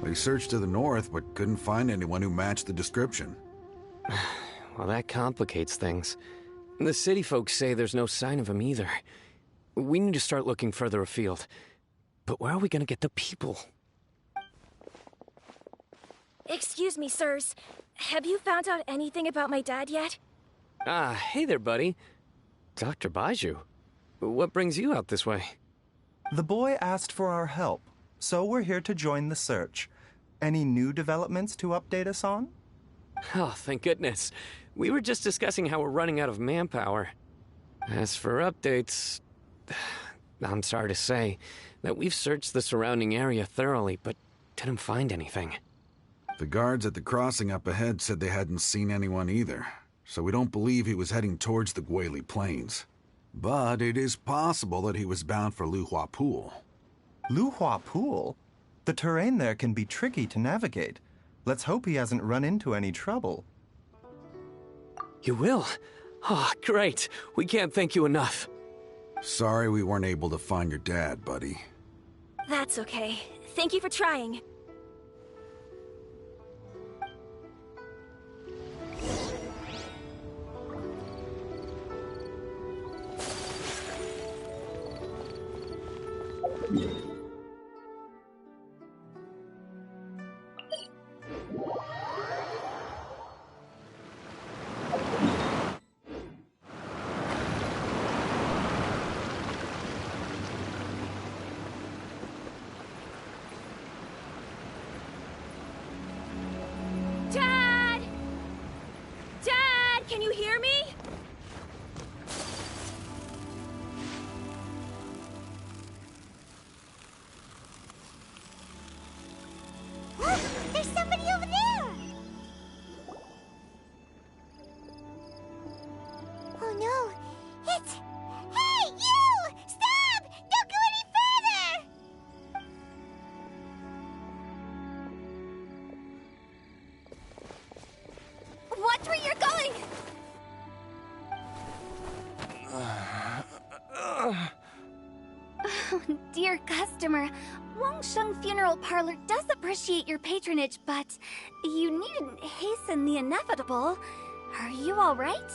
We searched to the north, but couldn't find anyone who matched the description. Well, that complicates things. The city folks say there's no sign of him either. We need to start looking further afield. But where are we gonna get the people? Excuse me, sirs. Have you found out anything about my dad yet? Ah, hey there, buddy. Dr. Baizhu. What brings you out this way? The boy asked for our help, so we're here to join the search. Any new developments to update us on? Oh, thank goodness. We were just discussing how we're running out of manpower. As for updates, I'm sorry to say that we've searched the surrounding area thoroughly, but didn't find anything. The guards at the crossing up ahead said they hadn't seen anyone either, so we don't believe he was heading towards the Guili Plains. But it is possible that he was bound for Luhua Pool. Luhua Pool? The terrain there can be tricky to navigate. Let's hope he hasn't run into any trouble. You will? Oh, great. We can't thank you enough. Sorry we weren't able to find your dad, buddy. That's okay. Thank you for trying. Dad! Dad, can you hear me? There's somebody over there! Oh no, it's... Hey, you! Stop! Don't go any further! Watch where you're going! Oh, dear customer, Wangsheng Funeral Parlor does appreciate your patronage, but you needn't hasten the inevitable. Are you all right?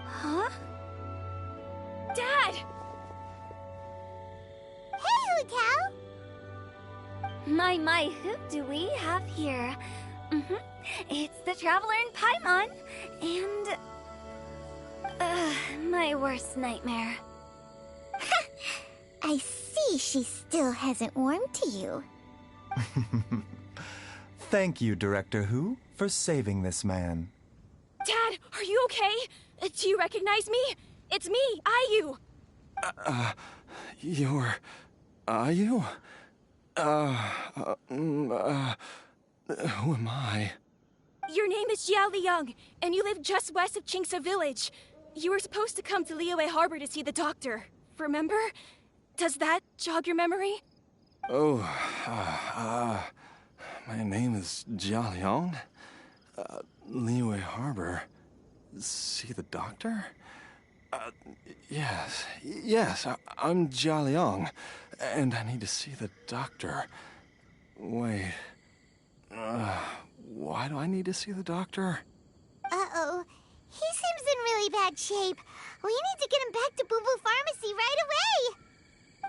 Huh? Dad! Hey, Hu Tao! My, who do we have here? It's the Traveler in Paimon, and... my worst nightmare. I see she still hasn't warmed to you. Thank you, Director Hu, for saving this man. Dad, are you okay? Do you recognize me? It's me, Ayu. You're... Ayu? Who am I? Your name is Jiao Liang, and you live just west of Qingse Village. You were supposed to come to Liyue Harbor to see the doctor. Remember? Does that jog your memory? Oh, my name is Jia Liang. Liyue Harbor. See the doctor? Yes, I'm Jia Liang, and I need to see the doctor. Wait, why do I need to see the doctor? Uh-oh. He seems in really bad shape. We need to get him back to Boo Boo Pharmacy right away.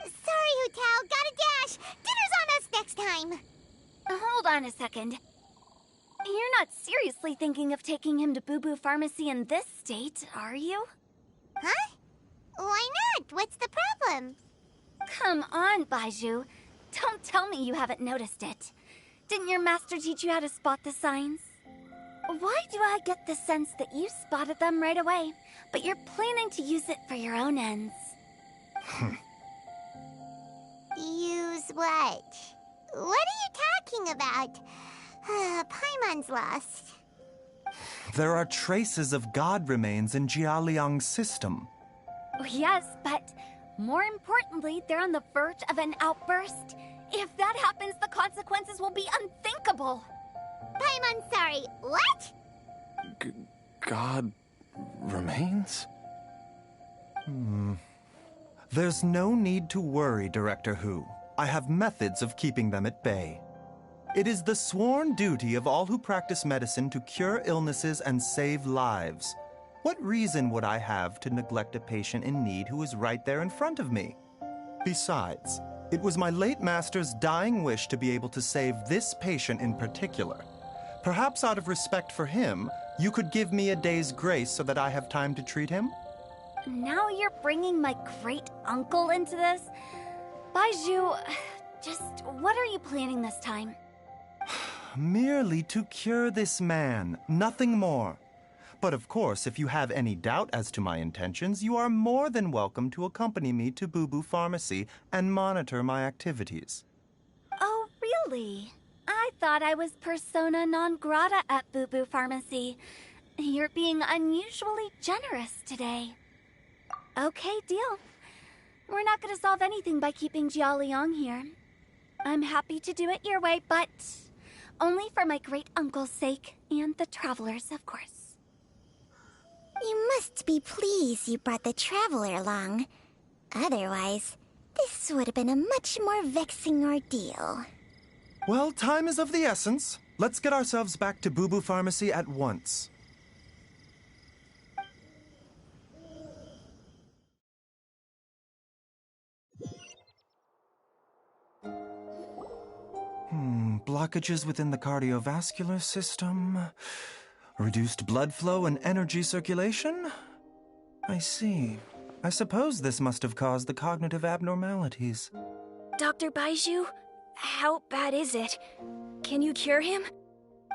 Sorry, Hu Tao. Gotta dash. Dinner's on us next time. Hold on a second. You're not seriously thinking of taking him to Boo Boo Pharmacy in this state, are you? Huh? Why not? What's the problem? Come on, Baizhu. Don't tell me you haven't noticed it. Didn't your master teach you how to spot the signs? Why do I get the sense that you spotted them right away, but you're planning to use it for your own ends? Use what? What are you talking about? Paimon's lost. There are traces of god remains in Jialiang's system. Yes, but more importantly, they're on the verge of an outburst. If that happens, the consequences will be unthinkable. Paimon, sorry, what? God remains? There's no need to worry, Director Hu. I have methods of keeping them at bay. It is the sworn duty of all who practice medicine to cure illnesses and save lives. What reason would I have to neglect a patient in need who is right there in front of me? Besides, it was my late master's dying wish to be able to save this patient in particular. Perhaps out of respect for him, you could give me a day's grace so that I have time to treat him? Now you're bringing my great-uncle into this? Baizhu, just what are you planning this time? Merely to cure this man, nothing more. But of course, if you have any doubt as to my intentions, you are more than welcome to accompany me to Boo Boo Pharmacy and monitor my activities. Oh, really? I thought I was persona non grata at Boo Boo Pharmacy. You're being unusually generous today. Okay, deal. We're not going to solve anything by keeping Jialiang here. I'm happy to do it your way, but only for my great-uncle's sake and the travelers, of course. You must be pleased you brought the traveler along. Otherwise, this would have been a much more vexing ordeal. Well, time is of the essence. Let's get ourselves back to Boo Boo Pharmacy at once. Blockages within the cardiovascular system, reduced blood flow and energy circulation? I see. I suppose this must have caused the cognitive abnormalities. Dr. Baizhu, how bad is it? Can you cure him?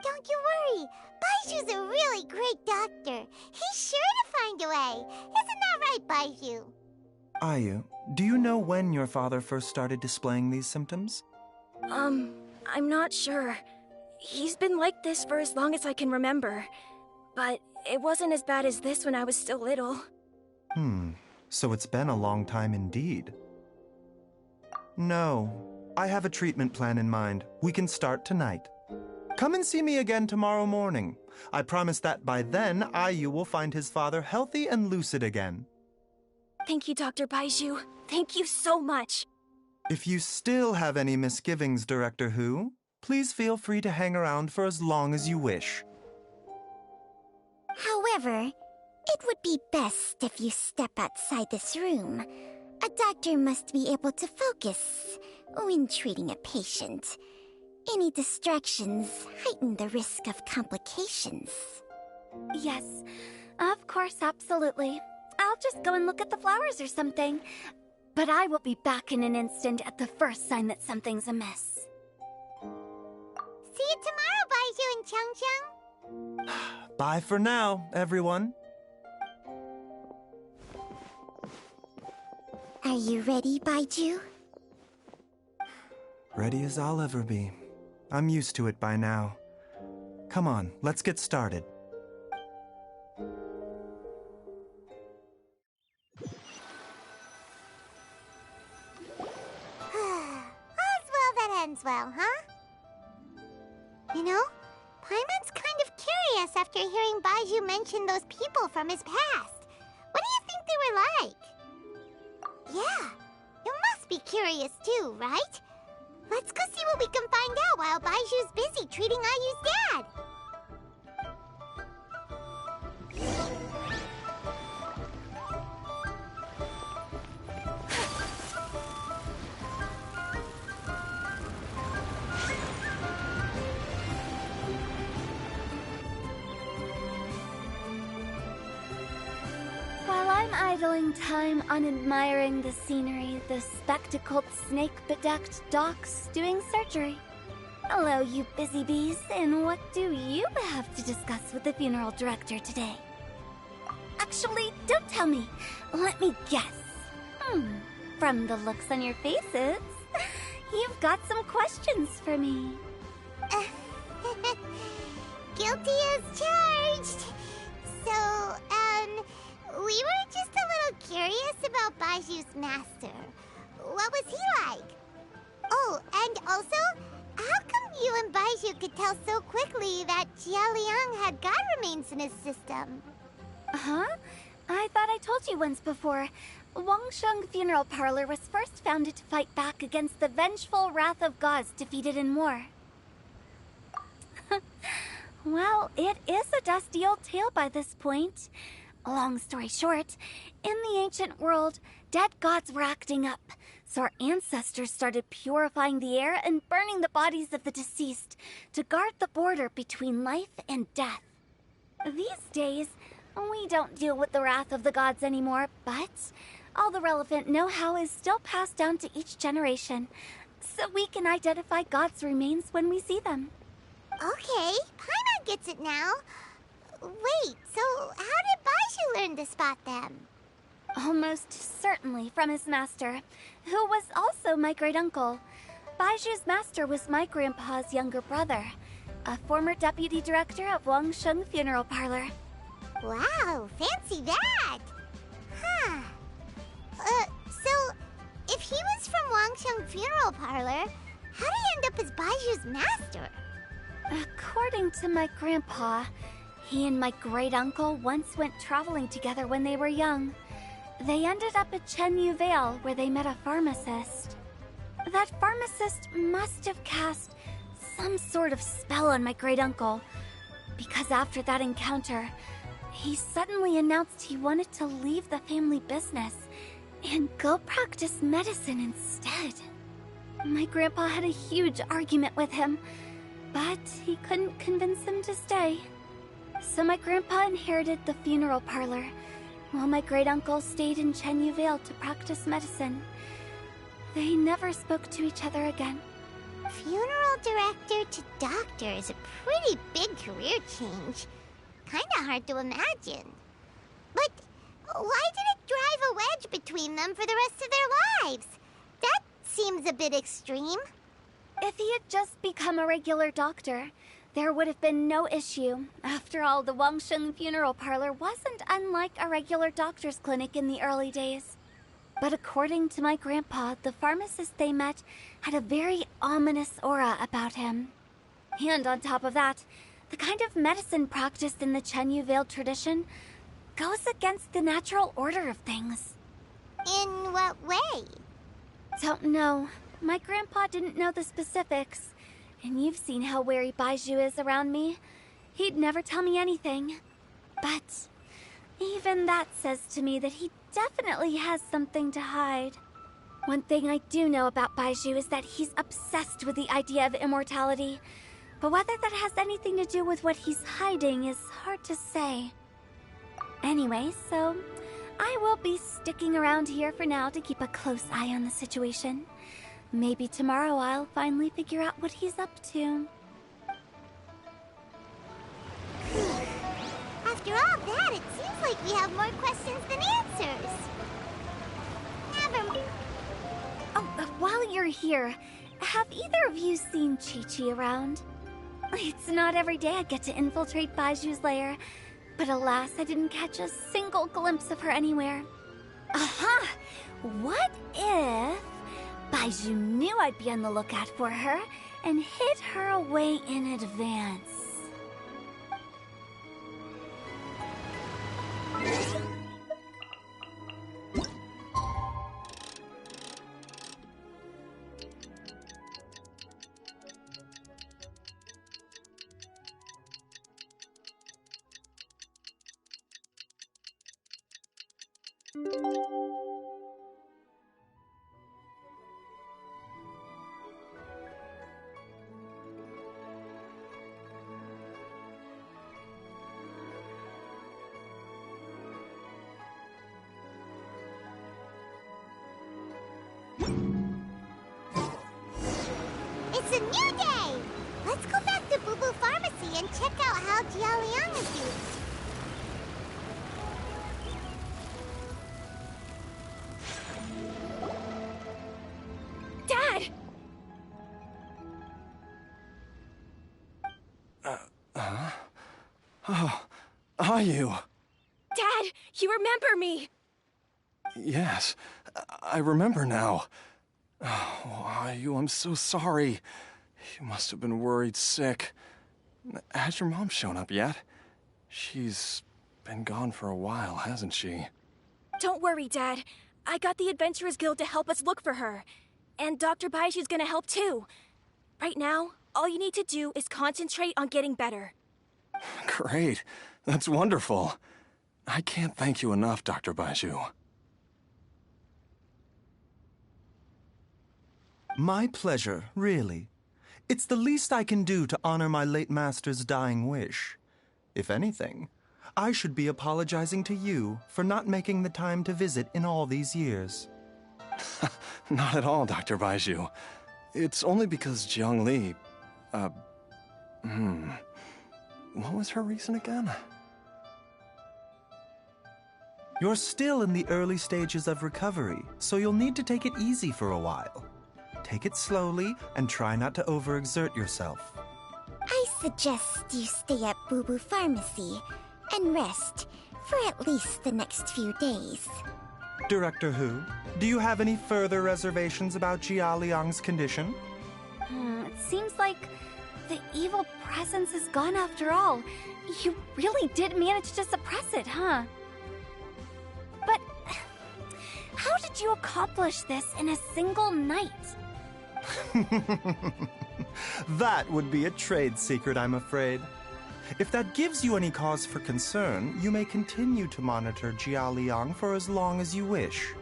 Don't you worry. Baizhu's a really great doctor. He's sure to find a way. Isn't that right, Baizhu? Ayu, do you know when your father first started displaying these symptoms? I'm not sure. He's been like this for as long as I can remember. But it wasn't as bad as this when I was still little. So it's been a long time indeed. No, I have a treatment plan in mind. We can start tonight. Come and see me again tomorrow morning. I promise that by then, Ayu will find his father healthy and lucid again. Thank you, Dr. Baizhu. Thank you so much. If you still have any misgivings, Director Hu, please feel free to hang around for as long as you wish. However, it would be best if you step outside this room. A doctor must be able to focus when treating a patient. Any distractions heighten the risk of complications. Yes, of course, absolutely. I'll just go and look at the flowers or something. But I will be back in an instant at the first sign that something's amiss. See you tomorrow, Baizhu and Chang Chang. Bye for now, everyone. Are you ready, Baizhu? Ready as I'll ever be. I'm used to it by now. Come on, let's get started. All's well that ends well, huh? You know, Paimon's kind of curious after hearing Baizhu mention those people from his past. What do you think they were like? Yeah, you must be curious too, right? Let's go see what we can find out while Baizhu's busy treating Ayu's dad. While I'm idling time on admiring the scenery, the spectacled snake-bedecked docs doing surgery. Hello, you busy bees, and what do you have to discuss with the funeral director today? Actually, don't tell me. Let me guess. From the looks on your faces, you've got some questions for me. Guilty as charged. So, we were just a little curious about Baizhu's master. What was he like? Oh, and also, how come you and Baizhu could tell so quickly that Jia Liang had god remains in his system? Huh? I thought I told you once before. Wangsheng Funeral Parlor was first founded to fight back against the vengeful wrath of gods defeated in war. Well, it is a dusty old tale by this point. Long story short, in the ancient world, dead gods were acting up, so our ancestors started purifying the air and burning the bodies of the deceased to guard the border between life and death. These days, we don't deal with the wrath of the gods anymore, but all the relevant know-how is still passed down to each generation, so we can identify gods' remains when we see them. Okay, Paimon gets it now. Wait, so how did Baizhu learn to spot them? Almost certainly from his master, who was also my great-uncle. Baizhu's master was my grandpa's younger brother, a former deputy director of Wangsheng Funeral Parlor. Wow, fancy that! Huh. So, if he was from Wangsheng Funeral Parlor, how did he end up as Baizhu's master? According to my grandpa, he and my great-uncle once went traveling together when they were young. They ended up at Chenyu Vale, where they met a pharmacist. That pharmacist must have cast some sort of spell on my great-uncle, because after that encounter, he suddenly announced he wanted to leave the family business and go practice medicine instead. My grandpa had a huge argument with him, but he couldn't convince him to stay. So my grandpa inherited the funeral parlor, while my great-uncle stayed in Chenyu Vale to practice medicine. They never spoke to each other again. Funeral director to doctor is a pretty big career change. Kinda hard to imagine. But why did it drive a wedge between them for the rest of their lives? That seems a bit extreme. If he had just become a regular doctor, there would have been no issue. After all, the Wangsheng Funeral Parlor wasn't unlike a regular doctor's clinic in the early days. But according to my grandpa, the pharmacist they met had a very ominous aura about him. And on top of that, the kind of medicine practiced in the Chenyu Vale tradition goes against the natural order of things. In what way? Don't know. My grandpa didn't know the specifics. And you've seen how wary Baizhu is around me. He'd never tell me anything. But even that says to me that he definitely has something to hide. One thing I do know about Baizhu is that he's obsessed with the idea of immortality. But whether that has anything to do with what he's hiding is hard to say. Anyway, so I will be sticking around here for now to keep a close eye on the situation. Maybe tomorrow I'll finally figure out what he's up to. After all that, it seems like we have more questions than answers. Never mind. Oh, while you're here, have either of you seen Chi-Chi around? It's not every day I get to infiltrate Baizhu's lair, but alas, I didn't catch a single glimpse of her anywhere. Aha! What if Baizhu knew I'd be on the lookout for her and hid her away in advance? It's a new day! and check out how Jialiang is doing. Dad! Oh, are you? Dad, you remember me! Yes, I remember now. Oh, are you? I'm so sorry. You must have been worried sick. Has your mom shown up yet? She's been gone for a while, hasn't she? Don't worry, Dad. I got the Adventurers Guild to help us look for her. And Dr. Baizhu's gonna help too. Right now, all you need to do is concentrate on getting better. Great. That's wonderful. I can't thank you enough, Dr. Baizhu. My pleasure, really. It's the least I can do to honor my late master's dying wish. If anything, I should be apologizing to you for not making the time to visit in all these years. Not at all, Dr. Baizhu. It's only because Jiang Li... What was her reason again? You're still in the early stages of recovery, so you'll need to take it easy for a while. Take it slowly and try not to overexert yourself. I suggest you stay at Boo Boo Pharmacy and rest for at least the next few days. Director Hu, do you have any further reservations about Jia Liang's condition? It seems like the evil presence is gone after all. You really did manage to suppress it, huh? But how did you accomplish this in a single night? That would be a trade secret, I'm afraid. If that gives you any cause for concern, you may continue to monitor Jia Liang for as long as you wish.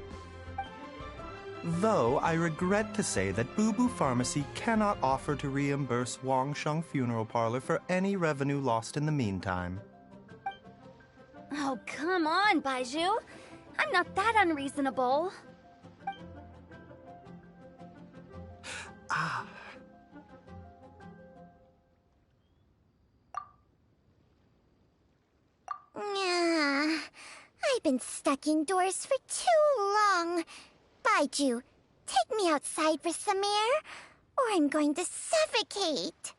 Though I regret to say that Boo Boo Pharmacy cannot offer to reimburse Wang Sheng Funeral Parlor for any revenue lost in the meantime. Oh, come on, Baizhu. I'm not that unreasonable. I've been stuck indoors for too long. Baizhu, take me outside for some air, or I'm going to suffocate.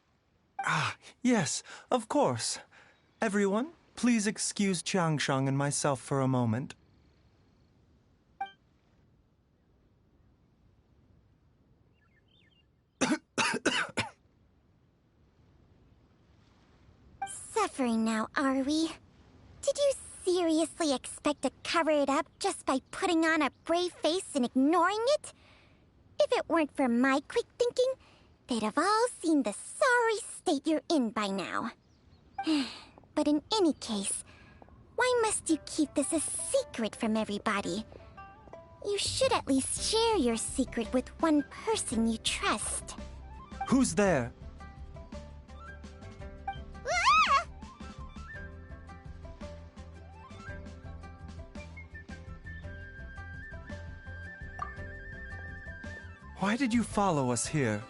Yes, of course. Everyone, please excuse Changsheng and myself for a moment. Suffering now, are we? Did you seriously expect to cover it up just by putting on a brave face and ignoring it? If it weren't for my quick thinking, they'd have all seen the sorry state you're in by now. But in any case, why must you keep this a secret from everybody? You should at least share your secret with one person you trust. Who's there? Ah! Why did you follow us here?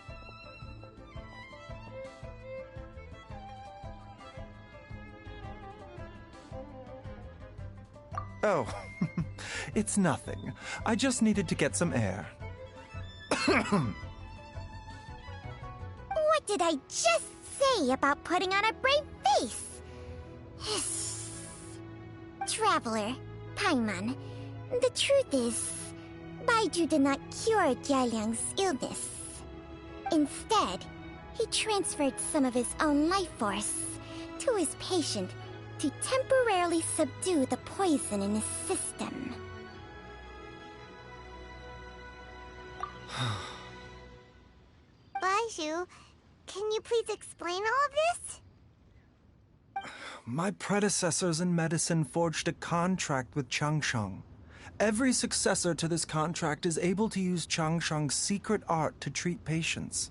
Oh, it's nothing. I just needed to get some air. What did I just say about putting on a brave face? Traveler, Paimon, the truth is, Baizhu did not cure Jialiang's illness. Instead, he transferred some of his own life force to his patient to temporarily subdue the poison in his system. Baizhu, can you please explain all of this? My predecessors in medicine forged a contract with Changsheng. Every successor to this contract is able to use Changsheng's secret art to treat patients.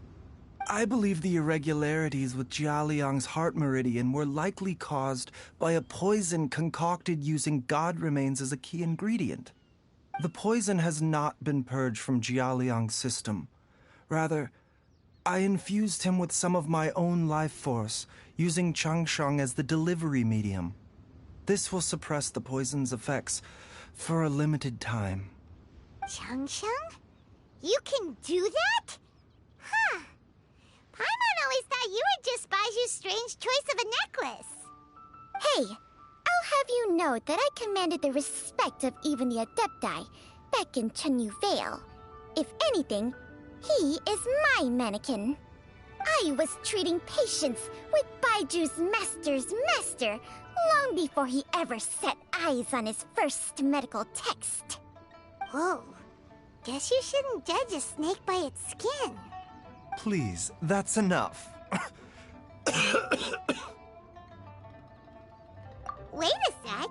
I believe the irregularities with Jia Liang's heart meridian were likely caused by a poison concocted using god remains as a key ingredient. The poison has not been purged from Jia Liang's system. Rather, I infused him with some of my own life force, using Changsheng as the delivery medium. This will suppress the poison's effects for a limited time. Changsheng? You can do that? Huh. Paimon always thought you were just Baizhu's strange choice of a necklace. Hey, I'll have you know that I commanded the respect of even the Adepti back in Chenyu Vale. If anything, he is my mannequin. I was treating patients with Baiju's master's master long before he ever set eyes on his first medical text. Whoa. Guess you shouldn't judge a snake by its skin. Please, that's enough. Wait a sec.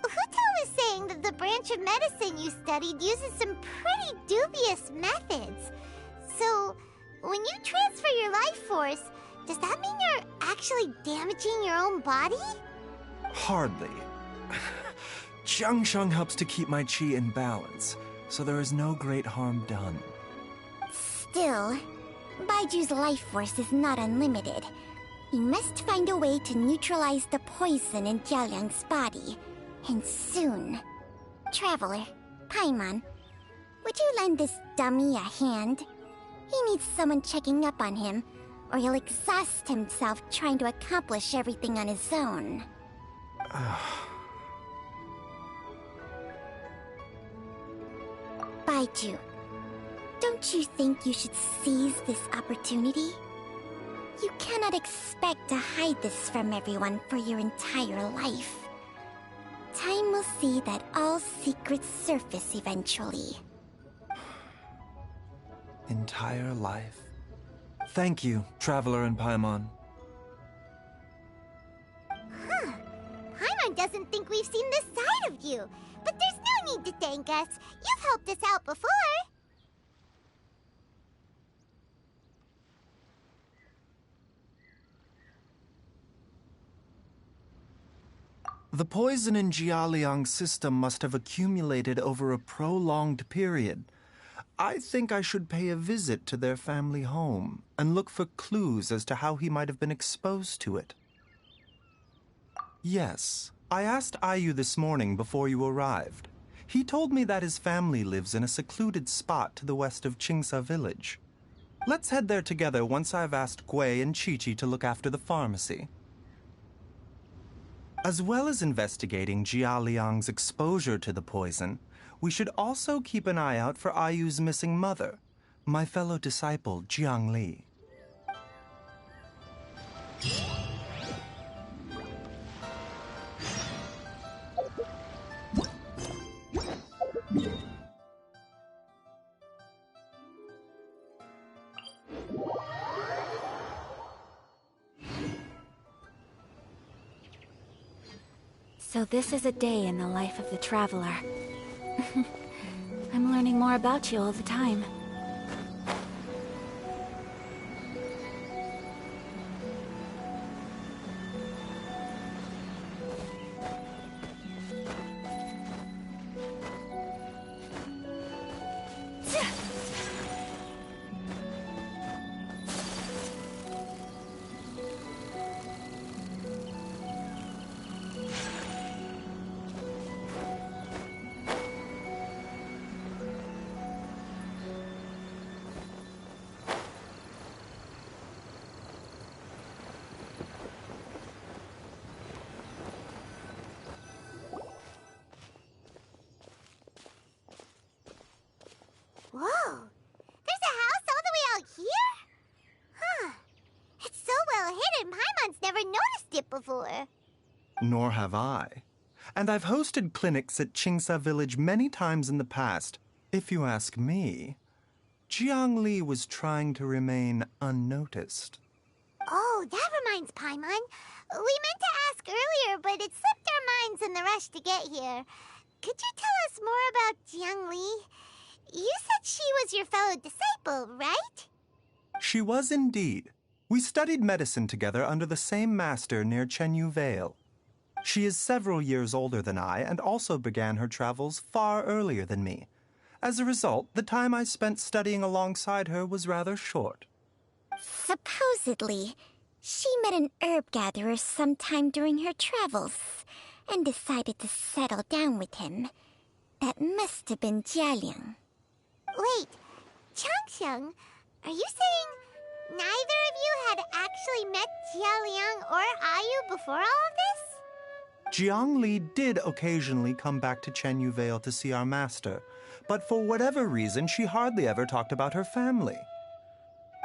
Huto was saying that the branch of medicine you studied uses some pretty dubious methods. So, when you transfer your life force, does that mean you're actually damaging your own body? Hardly. Changsheng helps to keep my chi in balance, so there is no great harm done. Still, Baiju's life force is not unlimited. We must find a way to neutralize the poison in Jialiang's body. And soon. Traveler, Paimon, would you lend this dummy a hand? He needs someone checking up on him, or he'll exhaust himself trying to accomplish everything on his own. Baizhu, don't you think you should seize this opportunity? You cannot expect to hide this from everyone for your entire life. Time will see that all secrets surface eventually. Entire life. Thank you, Traveler and Paimon. Huh. Paimon doesn't think we've seen this side of you. But there's no need to thank us. You've helped us out before. The poison in Jialiang's system must have accumulated over a prolonged period. I think I should pay a visit to their family home and look for clues as to how he might have been exposed to it. Yes, I asked Ayu this morning before you arrived. He told me that his family lives in a secluded spot to the west of Qingsa village. Let's head there together once I've asked Gui and Chi-Chi to look after the pharmacy. As well as investigating Jia Liang's exposure to the poison, we should also keep an eye out for Ayu's missing mother, my fellow disciple Jiang Li. So this is a day in the life of the Traveler. I'm learning more about you all the time. Whoa! There's a house all the way out here? Huh. It's so well hidden, Paimon's never noticed it before. Nor have I. And I've hosted clinics at Qingsa village many times in the past. If you ask me, Jiang Li was trying to remain unnoticed. Oh, that reminds Paimon. We meant to ask earlier, but it slipped our minds in the rush to get here. Could you tell us more about Jiang Li? You said she was your fellow disciple, right? She was indeed. We studied medicine together under the same master near Chenyu Vale. She is several years older than I and also began her travels far earlier than me. As a result, the time I spent studying alongside her was rather short. Supposedly, she met an herb gatherer sometime during her travels and decided to settle down with him. That must have been Jialiang. Wait, Changsheng, are you saying neither of you had actually met Jialiang or Ayu before all of this? Jiang Li did occasionally come back to Chenyu Vale to see our master, but for whatever reason, she hardly ever talked about her family.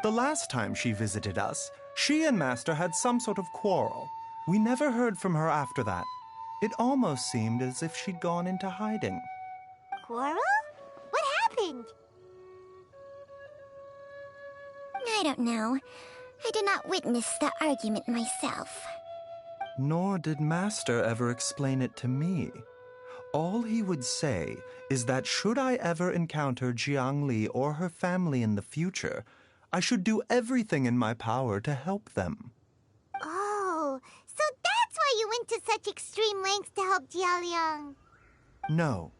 The last time she visited us, she and Master had some sort of quarrel. We never heard from her after that. It almost seemed as if she'd gone into hiding. Quarrel? What happened? I don't know. I did not witness the argument myself. Nor did Master ever explain it to me. All he would say is that should I ever encounter Jiang Li or her family in the future, I should do everything in my power to help them. Oh, so that's why you went to such extreme lengths to help Jialiang. No.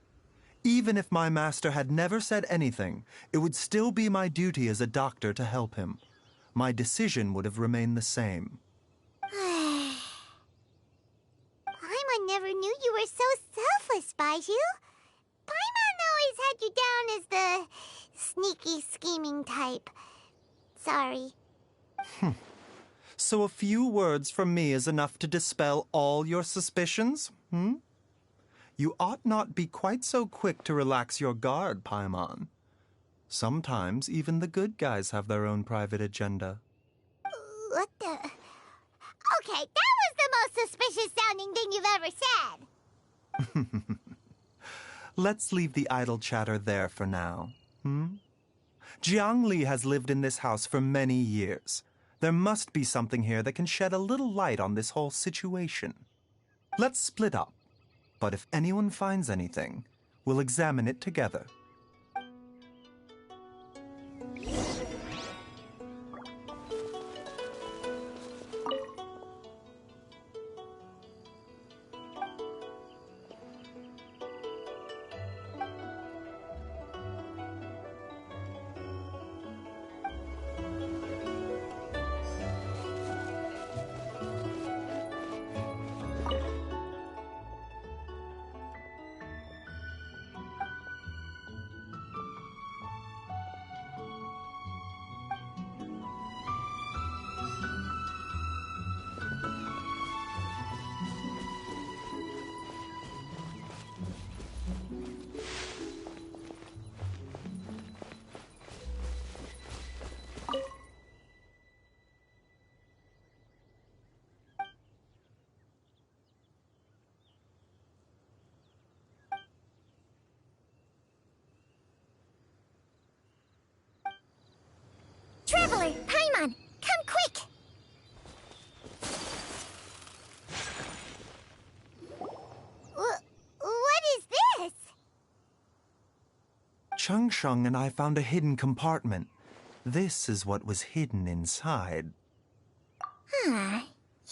Even if my master had never said anything, it would still be my duty as a doctor to help him. My decision would have remained the same. Paimon never knew you were so selfless, Baizhu. Paimon always had you down as the sneaky, scheming type. Sorry. So a few words from me is enough to dispel all your suspicions, You ought not be quite so quick to relax your guard, Paimon. Sometimes even the good guys have their own private agenda. What the... Okay, that was the most suspicious-sounding thing you've ever said. Let's leave the idle chatter there for now, Jiang Li has lived in this house for many years. There must be something here that can shed a little light on this whole situation. Let's split up. But if anyone finds anything, we'll examine it together. Traveler, Paimon, come quick! What is this? Changsheng and I found a hidden compartment. This is what was hidden inside.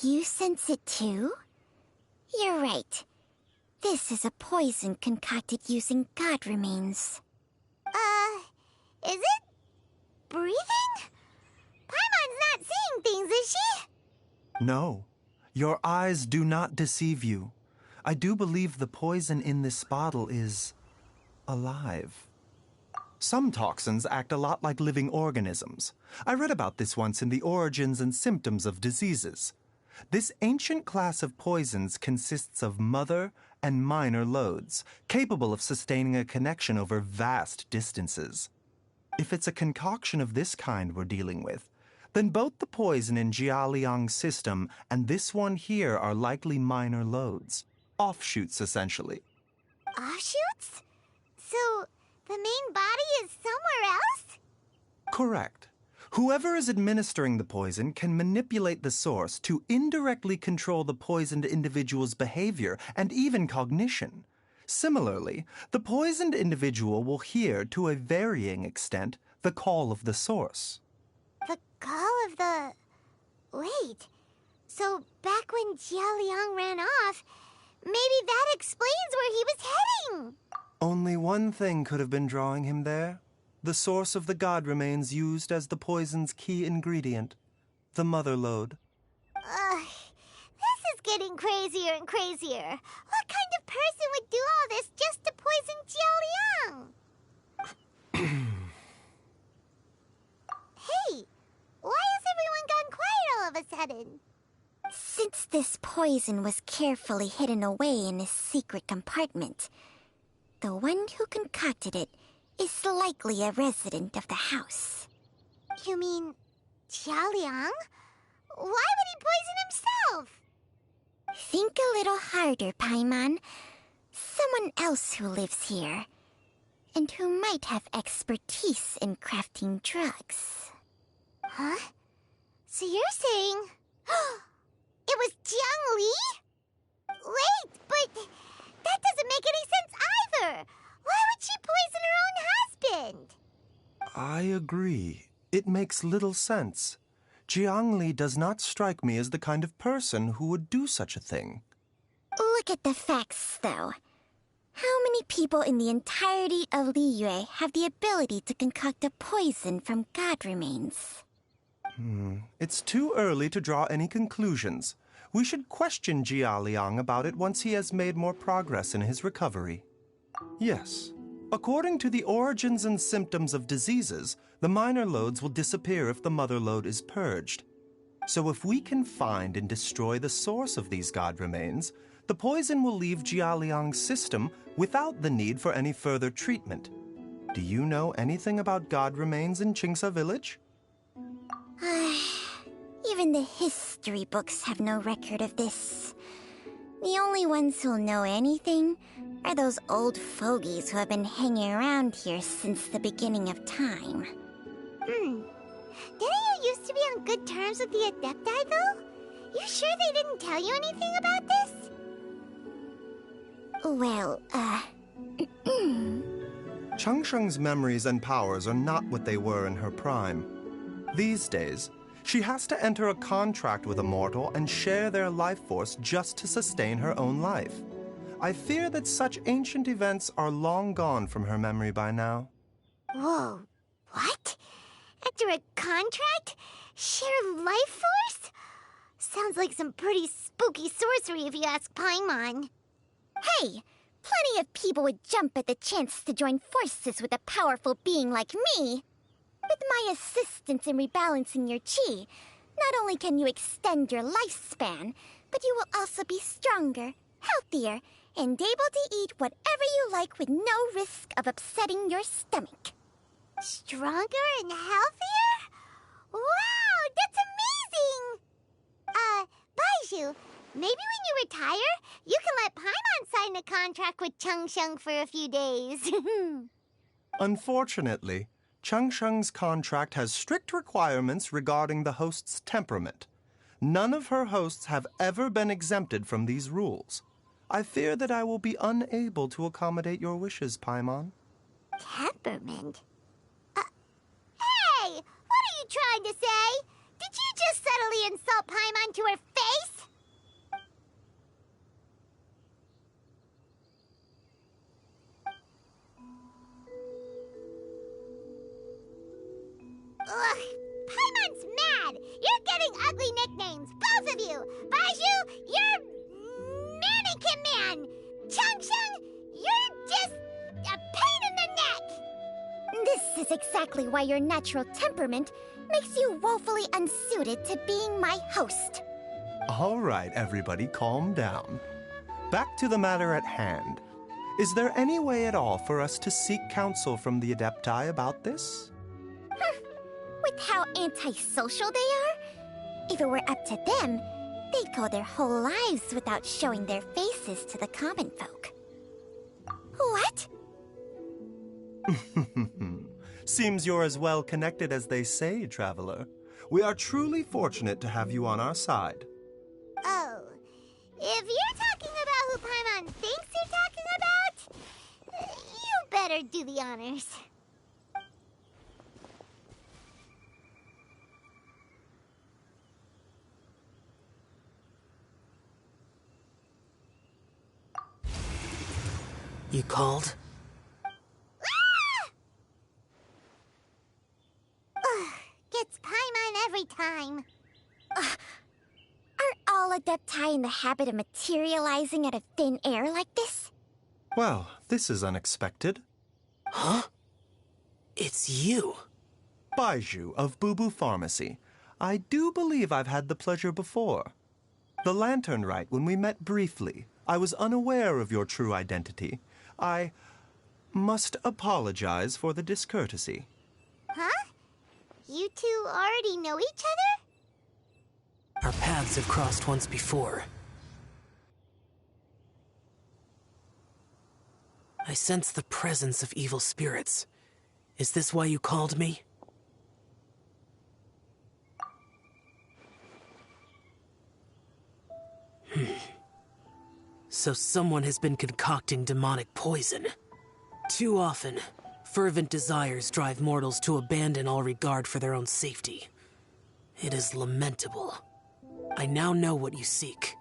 You sense it too? You're right. This is a poison concocted using god remains. Is it breathing? Paimon's not seeing things, is she? No, your eyes do not deceive you. I do believe the poison in this bottle is alive. Some toxins act a lot like living organisms. I read about this once in The Origins and Symptoms of Diseases. This ancient class of poisons consists of mother and minor loads, capable of sustaining a connection over vast distances. If it's a concoction of this kind we're dealing with, then both the poison in Jialiang's system and this one here are likely minor loads. Offshoots, essentially. Offshoots? So, the main body is somewhere else? Correct. Whoever is administering the poison can manipulate the source to indirectly control the poisoned individual's behavior and even cognition. Similarly, the poisoned individual will hear, to a varying extent, the call of the source. The call of the... Wait. So, back when Jialiang ran off, maybe that explains where he was heading. Only one thing could have been drawing him there. The source of the god remains used as the poison's key ingredient, the mother lode. This is getting crazier and crazier. What kind of person would do all this just to poison Jiao Liang? Hey, why has everyone gone quiet all of a sudden? Since this poison was carefully hidden away in a secret compartment, the one who concocted it is likely a resident of the house. You mean Jiao Liang? Why would he poison himself? Think a little harder, Paimon. Someone else who lives here, and who might have expertise in crafting drugs. Huh? So you're saying... it was Jiang Li? Wait, but that doesn't make any sense either. Why would she poison her own husband? I agree. It makes little sense. Jiang Li does not strike me as the kind of person who would do such a thing. Look at the facts, though. How many people in the entirety of Liyue have the ability to concoct a poison from god remains? It's too early to draw any conclusions. We should question Jiao Liang about it once he has made more progress in his recovery. Yes. According to the origins and symptoms of diseases, the minor lodes will disappear if the mother lode is purged. So if we can find and destroy the source of these god remains, the poison will leave Jiao Liang's system without the need for any further treatment. Do you know anything about god remains in Qingce Village? Even the history books have no record of this. The only ones who'll know anything are those old fogies who have been hanging around here since the beginning of time. Didn't you used to be on good terms with the Adepti, though? You sure they didn't tell you anything about this? Well, Changsheng's memories and powers are not what they were in her prime. These days, she has to enter a contract with a mortal and share their life force just to sustain her own life. I fear that such ancient events are long gone from her memory by now. Whoa, what? Enter a contract? Share life force? Sounds like some pretty spooky sorcery if you ask Paimon. hey, plenty of people would jump at the chance to join forces with a powerful being like me. With my assistance in rebalancing your chi, not only can you extend your lifespan, but you will also be stronger, healthier, and able to eat whatever you like with no risk of upsetting your stomach. Stronger and healthier? Wow, that's amazing! Baizhu, maybe when you retire, you can let Paimon sign a contract with Changsheng for a few days. Unfortunately, Changsheng's contract has strict requirements regarding the host's temperament. None of her hosts have ever been exempted from these rules. I fear that I will be unable to accommodate your wishes, Paimon. Temperament? Hey! What are you trying to say? Did you just subtly insult Paimon to her face? Ugh, Paimon's mad! You're getting ugly nicknames, both of you! Baizhu, you're Mannequin Man! Changsheng, you're just a pain in the neck! This is exactly why your natural temperament makes you woefully unsuited to being my host. All right, everybody, calm down. Back to the matter at hand. Is there any way at all for us to seek counsel from the Adepti about this? With how antisocial they are, if it were up to them, they'd go their whole lives without showing their faces to the common folk. What? Seems you're as well connected as they say, traveler. We are truly fortunate to have you on our side. Oh, if you're talking about who Paimon thinks you're talking about, you better do the honors. You called? adepti in the habit of materializing out of thin air like this? Well, this is unexpected. Huh? It's you. Baizhu of Bubu Pharmacy. I do believe I've had the pleasure before. The lantern rite, when we met briefly, I was unaware of your true identity. I must apologize for the discourtesy. Huh? You two already know each other? Our paths have crossed once before. I sense the presence of evil spirits. Is this why you called me? So someone has been concocting demonic poison. Too often, fervent desires drive mortals to abandon all regard for their own safety. It is lamentable. I now know what you seek.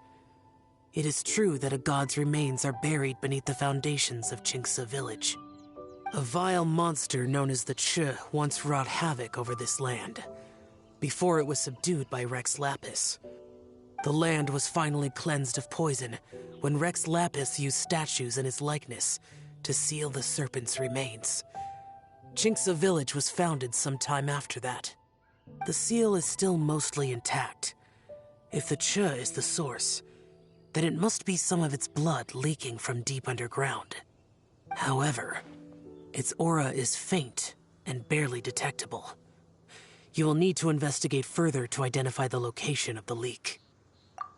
It is true that a god's remains are buried beneath the foundations of Qingce village. A vile monster known as the Che once wrought havoc over this land, before it was subdued by Rex Lapis. The land was finally cleansed of poison when Rex Lapis used statues in his likeness to seal the serpent's remains. Qingce village was founded some time after that. The seal is still mostly intact. If the Che is the source, then it must be some of its blood leaking from deep underground. However, its aura is faint and barely detectable. You will need to investigate further to identify the location of the leak.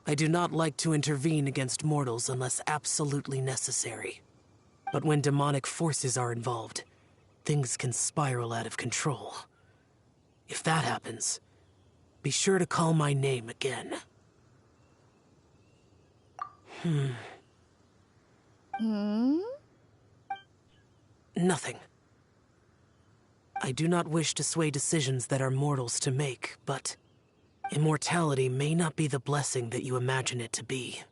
I do not like to intervene against mortals unless absolutely necessary. But when demonic forces are involved, things can spiral out of control. If that happens, be sure to call my name again. Nothing. I do not wish to sway decisions that are mortals to make, but immortality may not be the blessing that you imagine it to be.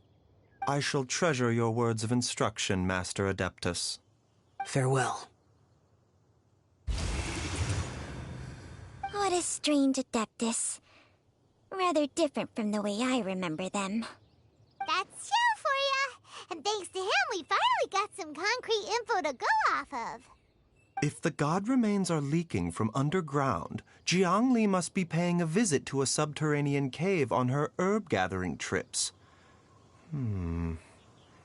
I shall treasure your words of instruction, Master Adeptus. Farewell. What a strange Adeptus. Rather different from the way I remember them. That's Xiao for ya! And thanks to him, we finally got some concrete info to go off of. If the god remains are leaking from underground, Jiangli must be paying a visit to a subterranean cave on her herb-gathering trips.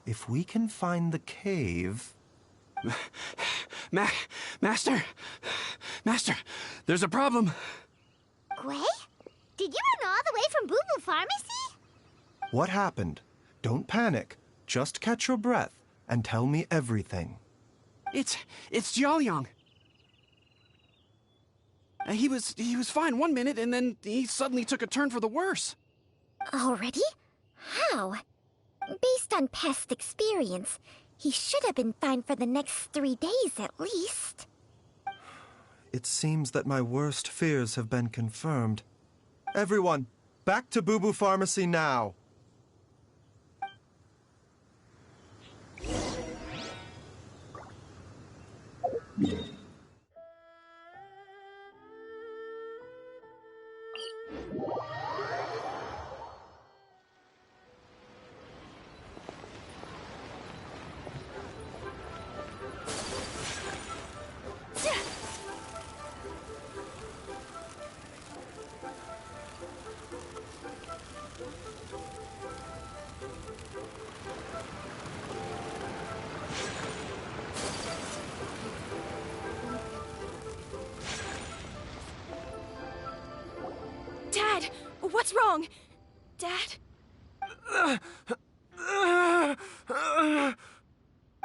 If we can find the cave... Master, there's a problem. Gui? Did you run all the way from Bubu Pharmacy? What happened? Don't panic. Just catch your breath and tell me everything. It's Jiaoliang. He was fine one minute, and then he suddenly took a turn for the worse. Already? How? Based on past experience, he should have been fine for the next 3 days at least. It seems that my worst fears have been confirmed. Everyone, back to Bubu Pharmacy now! Dad! What's wrong? Dad?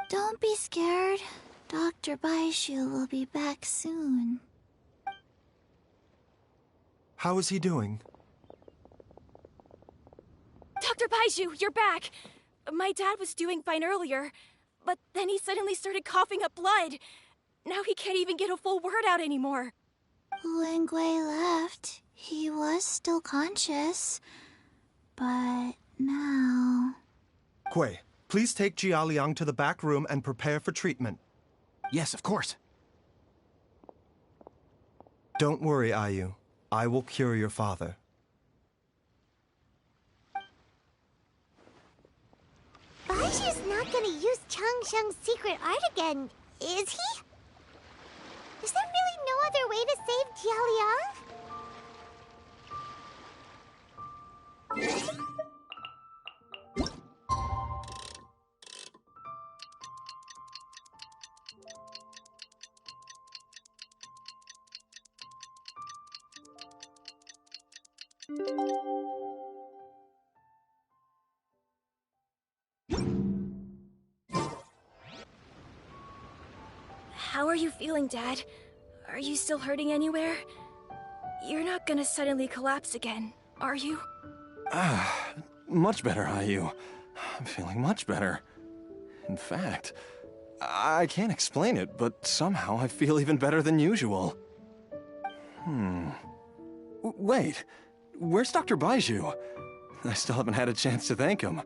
Don't be scared. Dr. Baizhu will be back soon. How is he doing? Dr. Baizhu, you're back! My dad was doing fine earlier, but then he suddenly started coughing up blood. Now he can't even get a full word out anymore. When Gui left, he was still conscious. But now... Gui, please take Jiaoliang to the back room and prepare for treatment. Yes, of course. Don't worry, Ayu. I will cure your father. Baizhu's not gonna use Changsheng's secret art again, is he? Is there really no other way to save Jialiang? How are you feeling, Dad? Are you still hurting anywhere? You're not gonna suddenly collapse again, are you? Much better, Ayu. I'm feeling much better. In fact, I can't explain it, but somehow I feel even better than usual. Wait, where's Dr. Baizhu? I still haven't had a chance to thank him.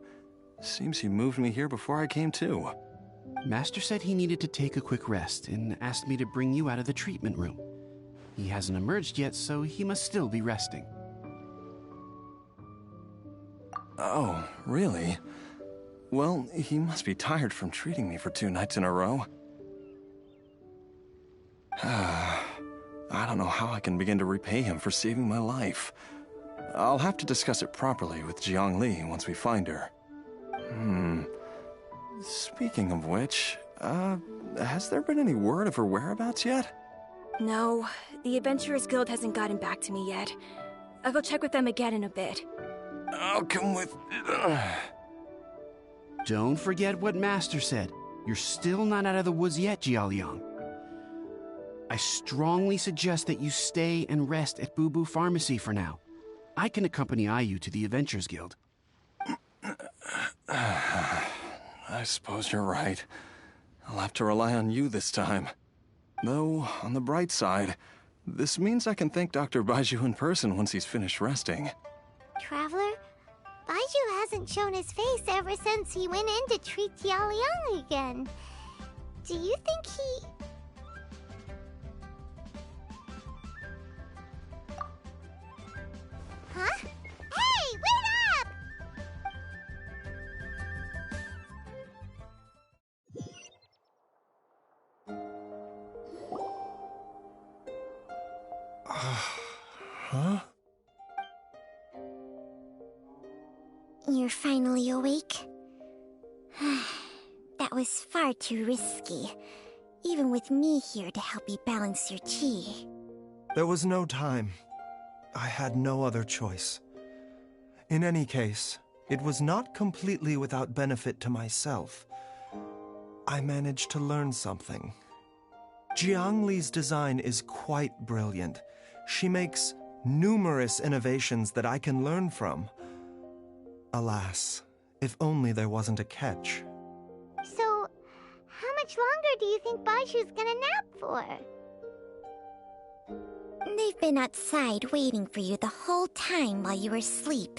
Seems he moved me here before I came to. Master said he needed to take a quick rest and asked me to bring you out of the treatment room. He hasn't emerged yet, so he must still be resting. Oh, really? Well, he must be tired from treating me for 2 nights in a row. I don't know how I can begin to repay him for saving my life. I'll have to discuss it properly with Jiang Li once we find her. Speaking of which, has there been any word of her whereabouts yet? No, the Adventurers Guild hasn't gotten back to me yet. I'll go check with them again in a bit. I'll come with... Don't forget what Master said. You're still not out of the woods yet, Jialiang. I strongly suggest that you stay and rest at Boo Boo Pharmacy for now. I can accompany Ayu to the Adventurers Guild. I suppose you're right. I'll have to rely on you this time. Though, on the bright side, this means I can thank Dr. Baizhu in person once he's finished resting. Traveler, Baizhu hasn't shown his face ever since he went in to treat Jialiang again. Do you think he... Huh? Hey, wait up! Huh? You're finally awake? That was far too risky, even with me here to help you balance your chi. There was no time. I had no other choice. In any case, it was not completely without benefit to myself. I managed to learn something. Jiang Li's design is quite brilliant. She makes numerous innovations that I can learn from. Alas, if only there wasn't a catch. So, how much longer do you think Baizhu's gonna nap for? They've been outside waiting for you the whole time while you were asleep.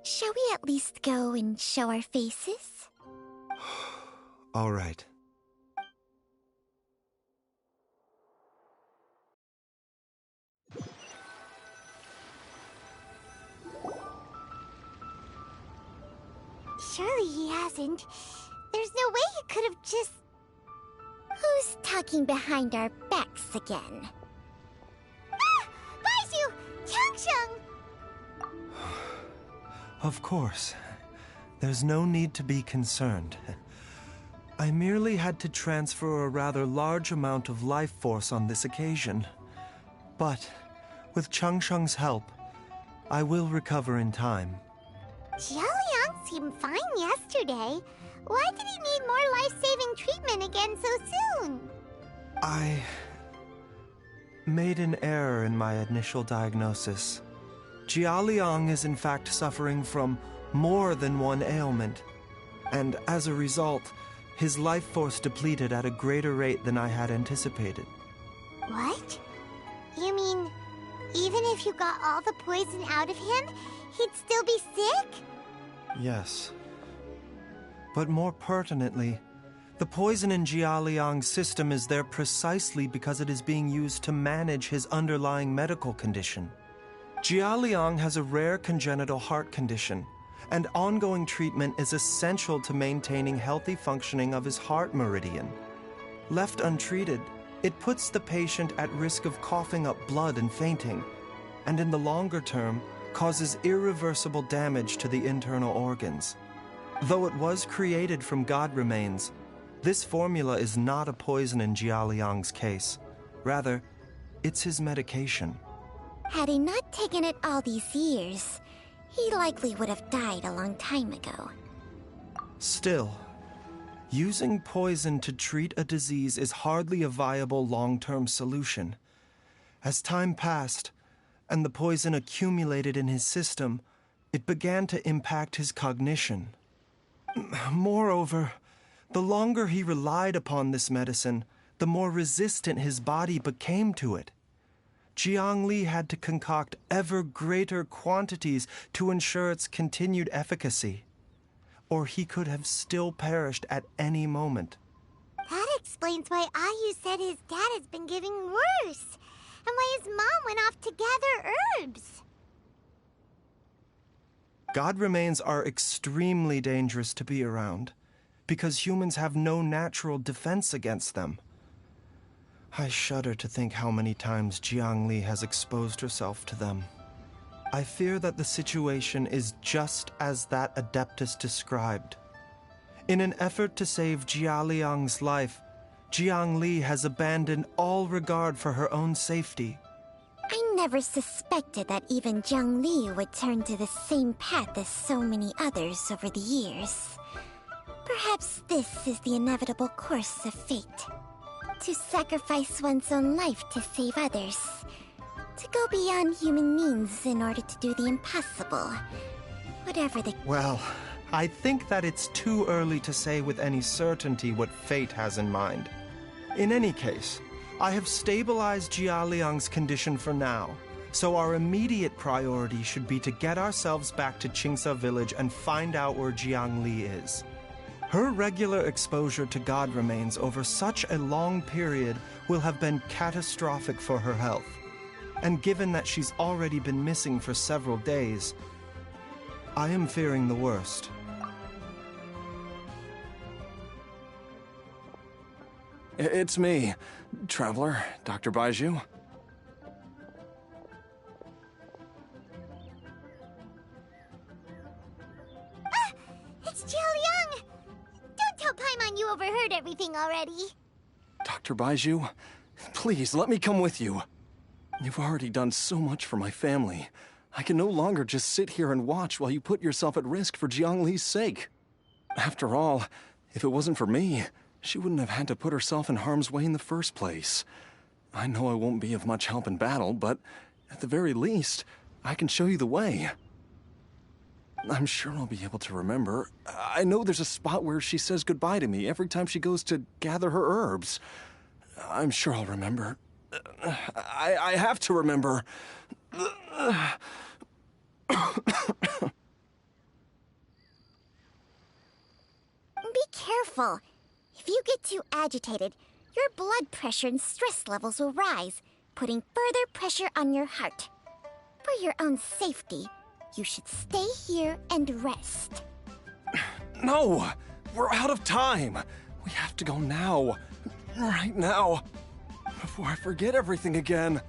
Shall we at least go and show our faces? All right. Surely he hasn't. There's no way he could have just... Who's talking behind our backs again? Ah! Baizhu! Changsheng! Of course. There's no need to be concerned. I merely had to transfer a rather large amount of life force on this occasion. But, with Changsheng's help, I will recover in time. Jialiang seemed fine yesterday. Why did he need more life-saving treatment again so soon? I made an error in my initial diagnosis. Jialiang is in fact suffering from more than one ailment, and as a result, his life force depleted at a greater rate than I had anticipated. What? You mean, even if you got all the poison out of him, he'd still be sick? Yes. But more pertinently, the poison in Jialiang's system is there precisely because it is being used to manage his underlying medical condition. Jialiang has a rare congenital heart condition, and ongoing treatment is essential to maintaining healthy functioning of his heart meridian. Left untreated, it puts the patient at risk of coughing up blood and fainting, and in the longer term, causes irreversible damage to the internal organs. Though it was created from god remains, this formula is not a poison in Jialiang's case. Rather, it's his medication. Had he not taken it all these years, he likely would have died a long time ago. Still, using poison to treat a disease is hardly a viable long-term solution. As time passed, and the poison accumulated in his system, it began to impact his cognition. Moreover, the longer he relied upon this medicine, the more resistant his body became to it. Jiang Li had to concoct ever greater quantities to ensure its continued efficacy, or he could have still perished at any moment. That explains why Ayu said his dad has been getting worse, and why his mom went off to gather herbs. God remains are extremely dangerous to be around, because humans have no natural defense against them. I shudder to think how many times Jiang Li has exposed herself to them. I fear that the situation is just as that Adeptus described. In an effort to save Jialiang's life, Jiang Li has abandoned all regard for her own safety. I never suspected that even Jiang Li would turn to the same path as so many others over the years. Perhaps this is the inevitable course of fate. To sacrifice one's own life to save others. To go beyond human means in order to do the impossible. Whatever the... Well, I think that it's too early to say with any certainty what fate has in mind. In any case, I have stabilized Jialiang's condition for now, so our immediate priority should be to get ourselves back to Qingsa village and find out where Jiang Li is. Her regular exposure to god remains over such a long period will have been catastrophic for her health. And given that she's already been missing for several days, I am fearing the worst. It's me, Traveler, Dr. Baizhu. It's Jialiang! Don't tell Paimon you overheard everything already. Dr. Baizhu, please let me come with you. You've already done so much for my family. I can no longer just sit here and watch while you put yourself at risk for Jiang Li's sake. After all, if it wasn't for me, she wouldn't have had to put herself in harm's way in the first place. I know I won't be of much help in battle, but at the very least, I can show you the way. I'm sure I'll be able to remember. I know there's a spot where she says goodbye to me every time she goes to gather her herbs. I'm sure I'll remember. I have to remember. Be careful. If you get too agitated, your blood pressure and stress levels will rise, putting further pressure on your heart. For your own safety, you should stay here and rest. No! We're out of time! We have to go now. Right now. Before I forget everything again.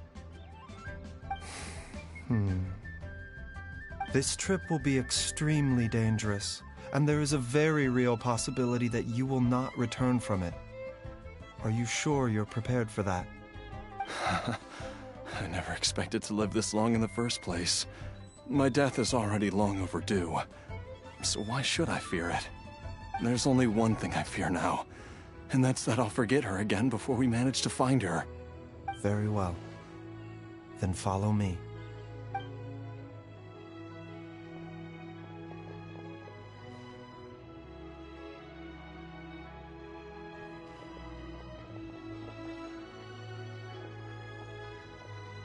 This trip will be extremely dangerous, and there is a very real possibility that you will not return from it. Are you sure you're prepared for that? I never expected to live this long in the first place. My death is already long overdue. So why should I fear it? There's only one thing I fear now, and that's that I'll forget her again before we manage to find her. Very well. Then follow me.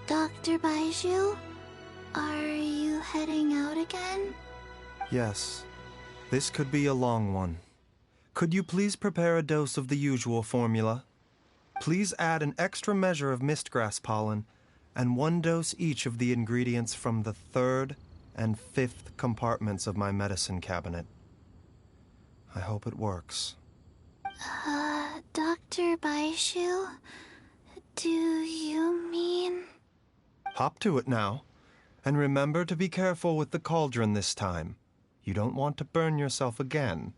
Dr. Baizhu, are you heading out again? Yes. This could be a long one. Could you please prepare a dose of the usual formula? Please add an extra measure of mistgrass pollen, and 1 dose each of the ingredients from the 3rd and 5th compartments of my medicine cabinet. I hope it works. Dr. Baizhu? Do you mean... Hop to it now. And remember to be careful with the cauldron this time. You don't want to burn yourself again.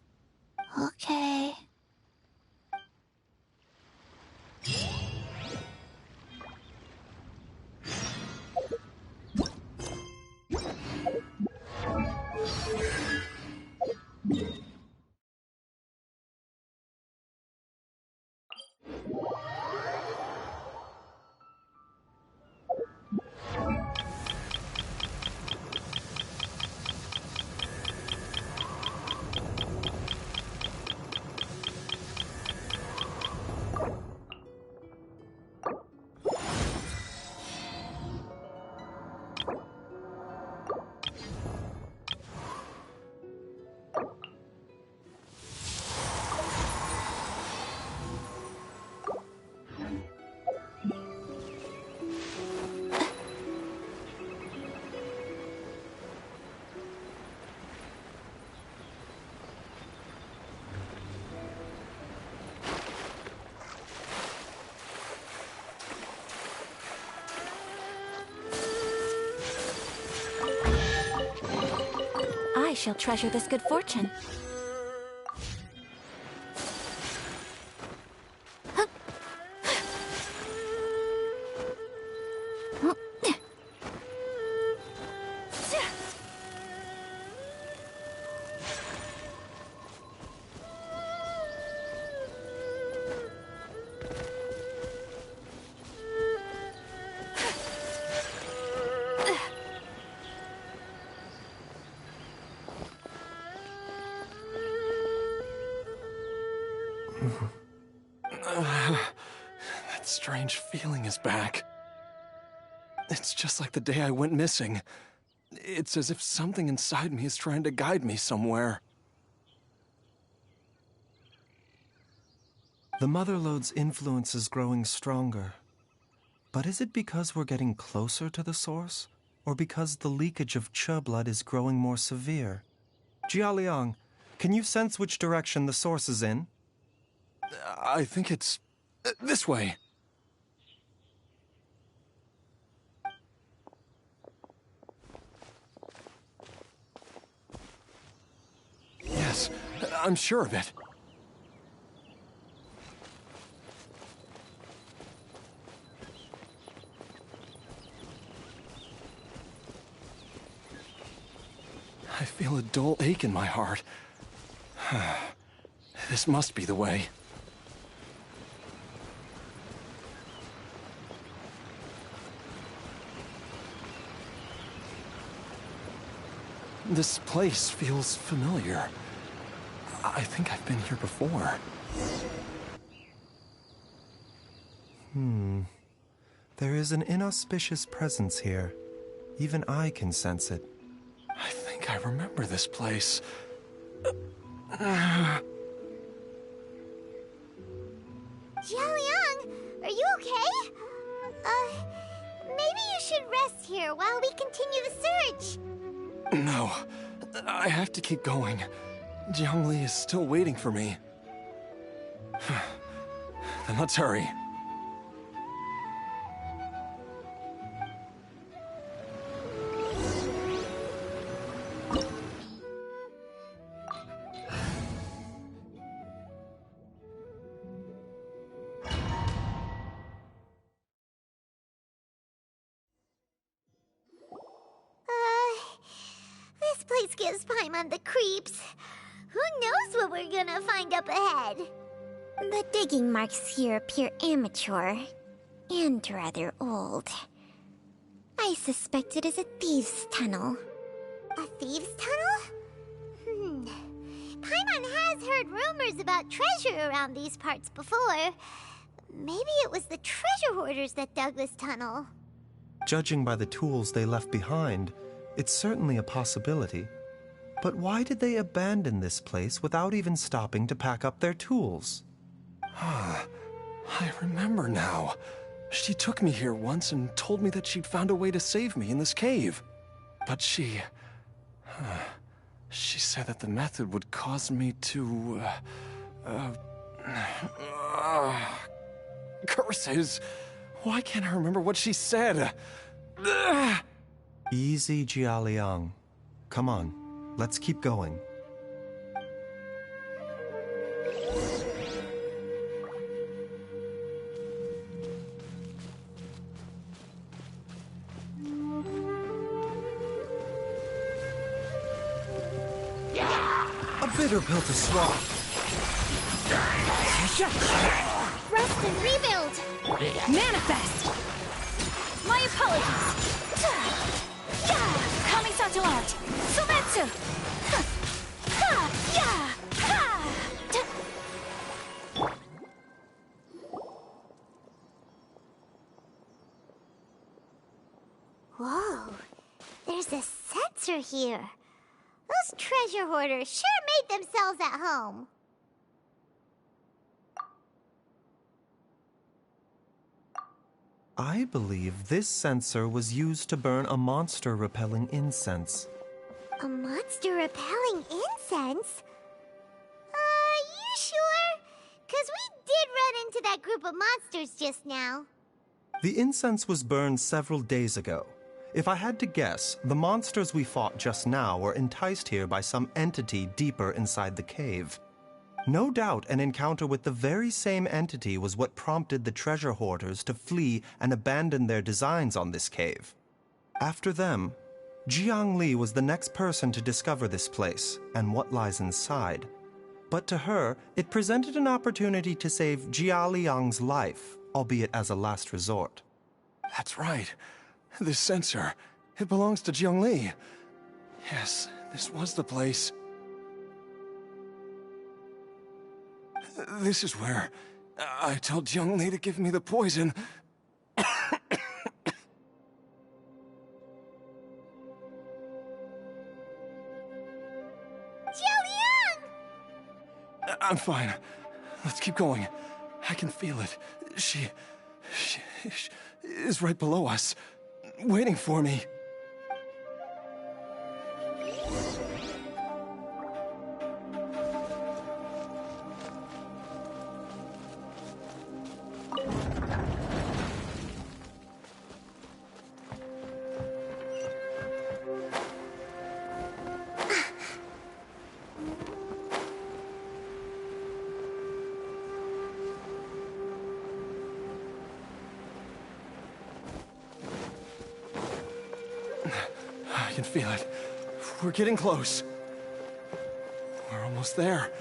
Okay. I shall treasure this good fortune. That strange feeling is back. It's just like the day I went missing. It's as if something inside me is trying to guide me somewhere. The Mother Lode's influence is growing stronger. But is it because we're getting closer to the source? Or because the leakage of Che blood is growing more severe? Jialiang, can you sense which direction the source is in? I think it's... this way. Yes, I'm sure of it. I feel a dull ache in my heart. This must be the way. This place feels familiar. I think I've been here before. There is an inauspicious presence here. Even I can sense it. I think I remember this place. Jialiang, are you okay? Maybe you should rest here while we continue the search. No, I have to keep going. Jiangli is still waiting for me. Then let's hurry. This place gives Paimon the creeps. Who knows what we're gonna find up ahead? The digging marks here appear amateur and rather old. I suspect it is a thieves' tunnel. A thieves' tunnel? Paimon has heard rumors about treasure around these parts before. Maybe it was the treasure hoarders that dug this tunnel. Judging by the tools they left behind, it's certainly a possibility. But why did they abandon this place without even stopping to pack up their tools? I remember now. She took me here once and told me that she'd found a way to save me in this cave. But she She said that the method would cause me to, curses! Why can't I remember what she said? Easy, Jialiang. Come on, let's keep going. A bitter pill to swallow. Rest and rebuild! Manifest! My apologies! Kamisato art! Sometsu! Whoa, there's a sensor here. Those treasure hoarders sure made themselves at home. I believe this sensor was used to burn a monster-repelling incense. A monster repelling incense? You sure? 'Cause we did run into that group of monsters just now. The incense was burned several days ago. If I had to guess, the monsters we fought just now were enticed here by some entity deeper inside the cave. No doubt an encounter with the very same entity was what prompted the treasure hoarders to flee and abandon their designs on this cave. After them, Jiang Li was the next person to discover this place and what lies inside. But to her, it presented an opportunity to save Jia Liang's life, albeit as a last resort. That's right. This sensor, it belongs to Jiang Li. Yes, this was the place. This is where I told Jiang Li to give me the poison. Jialiang! I'm fine. Let's keep going. I can feel it. She is right below us, waiting for me. I can feel it. We're getting close. We're almost there.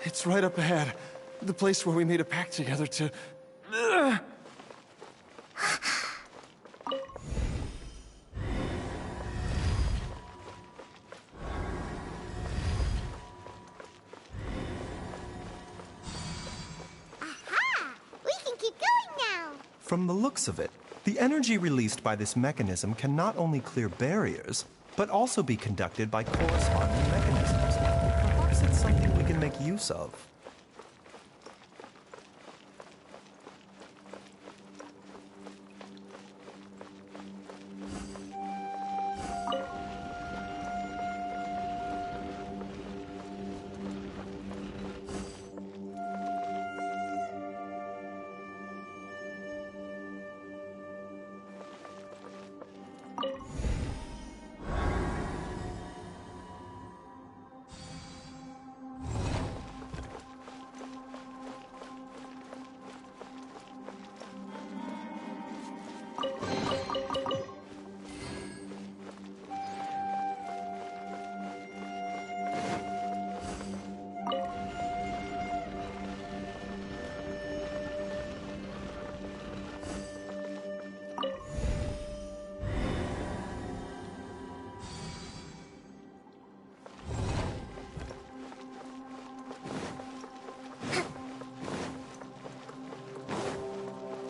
It's right up ahead. The place where we made a pact together to... Aha! We can keep going now. From the looks of it, the energy released by this mechanism can not only clear barriers, but also be conducted by corresponding mechanisms. Perhaps it's something we can make use of.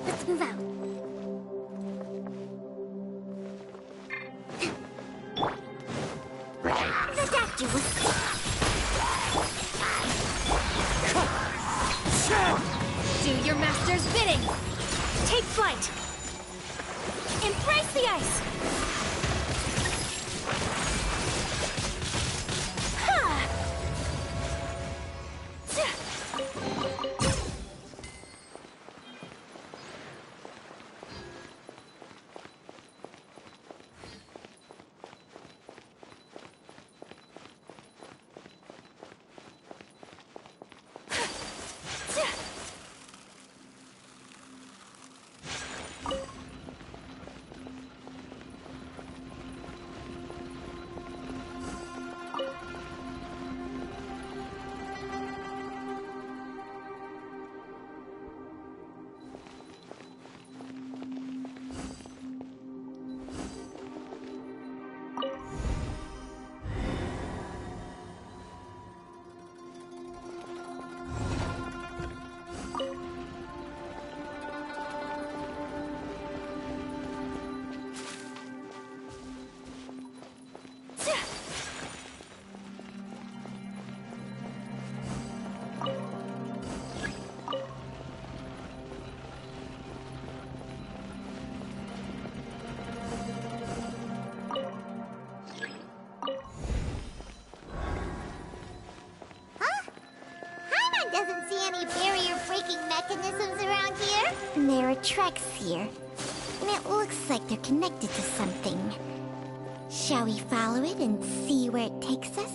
Let's move out. The doctor was... Do your master's bidding! Take flight! Embrace the ice! working mechanisms around here? There are tracks here, and it looks like they're connected to something. Shall we follow it and see where it takes us?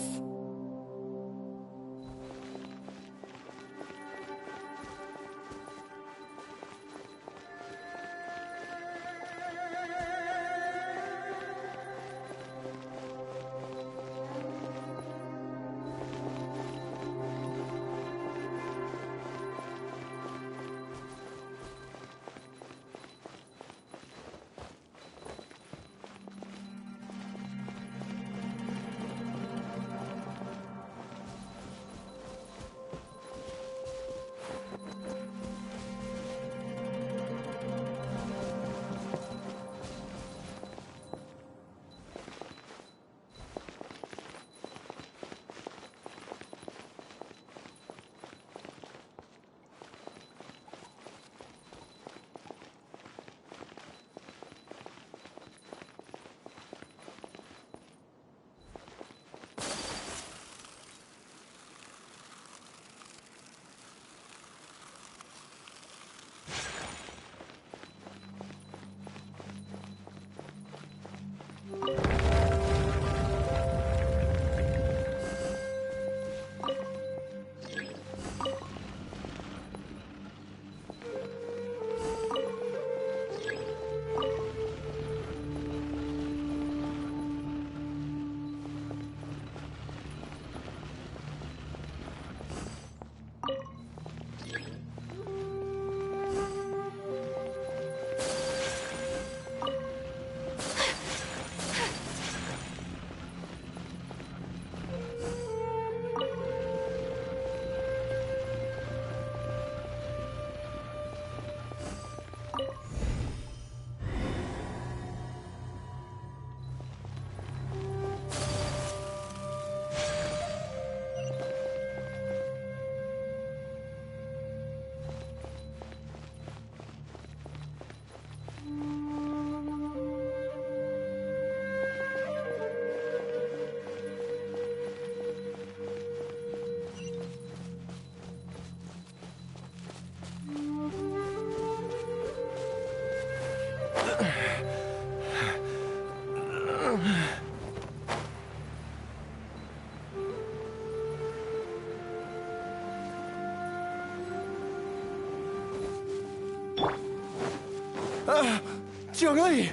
Zhongli!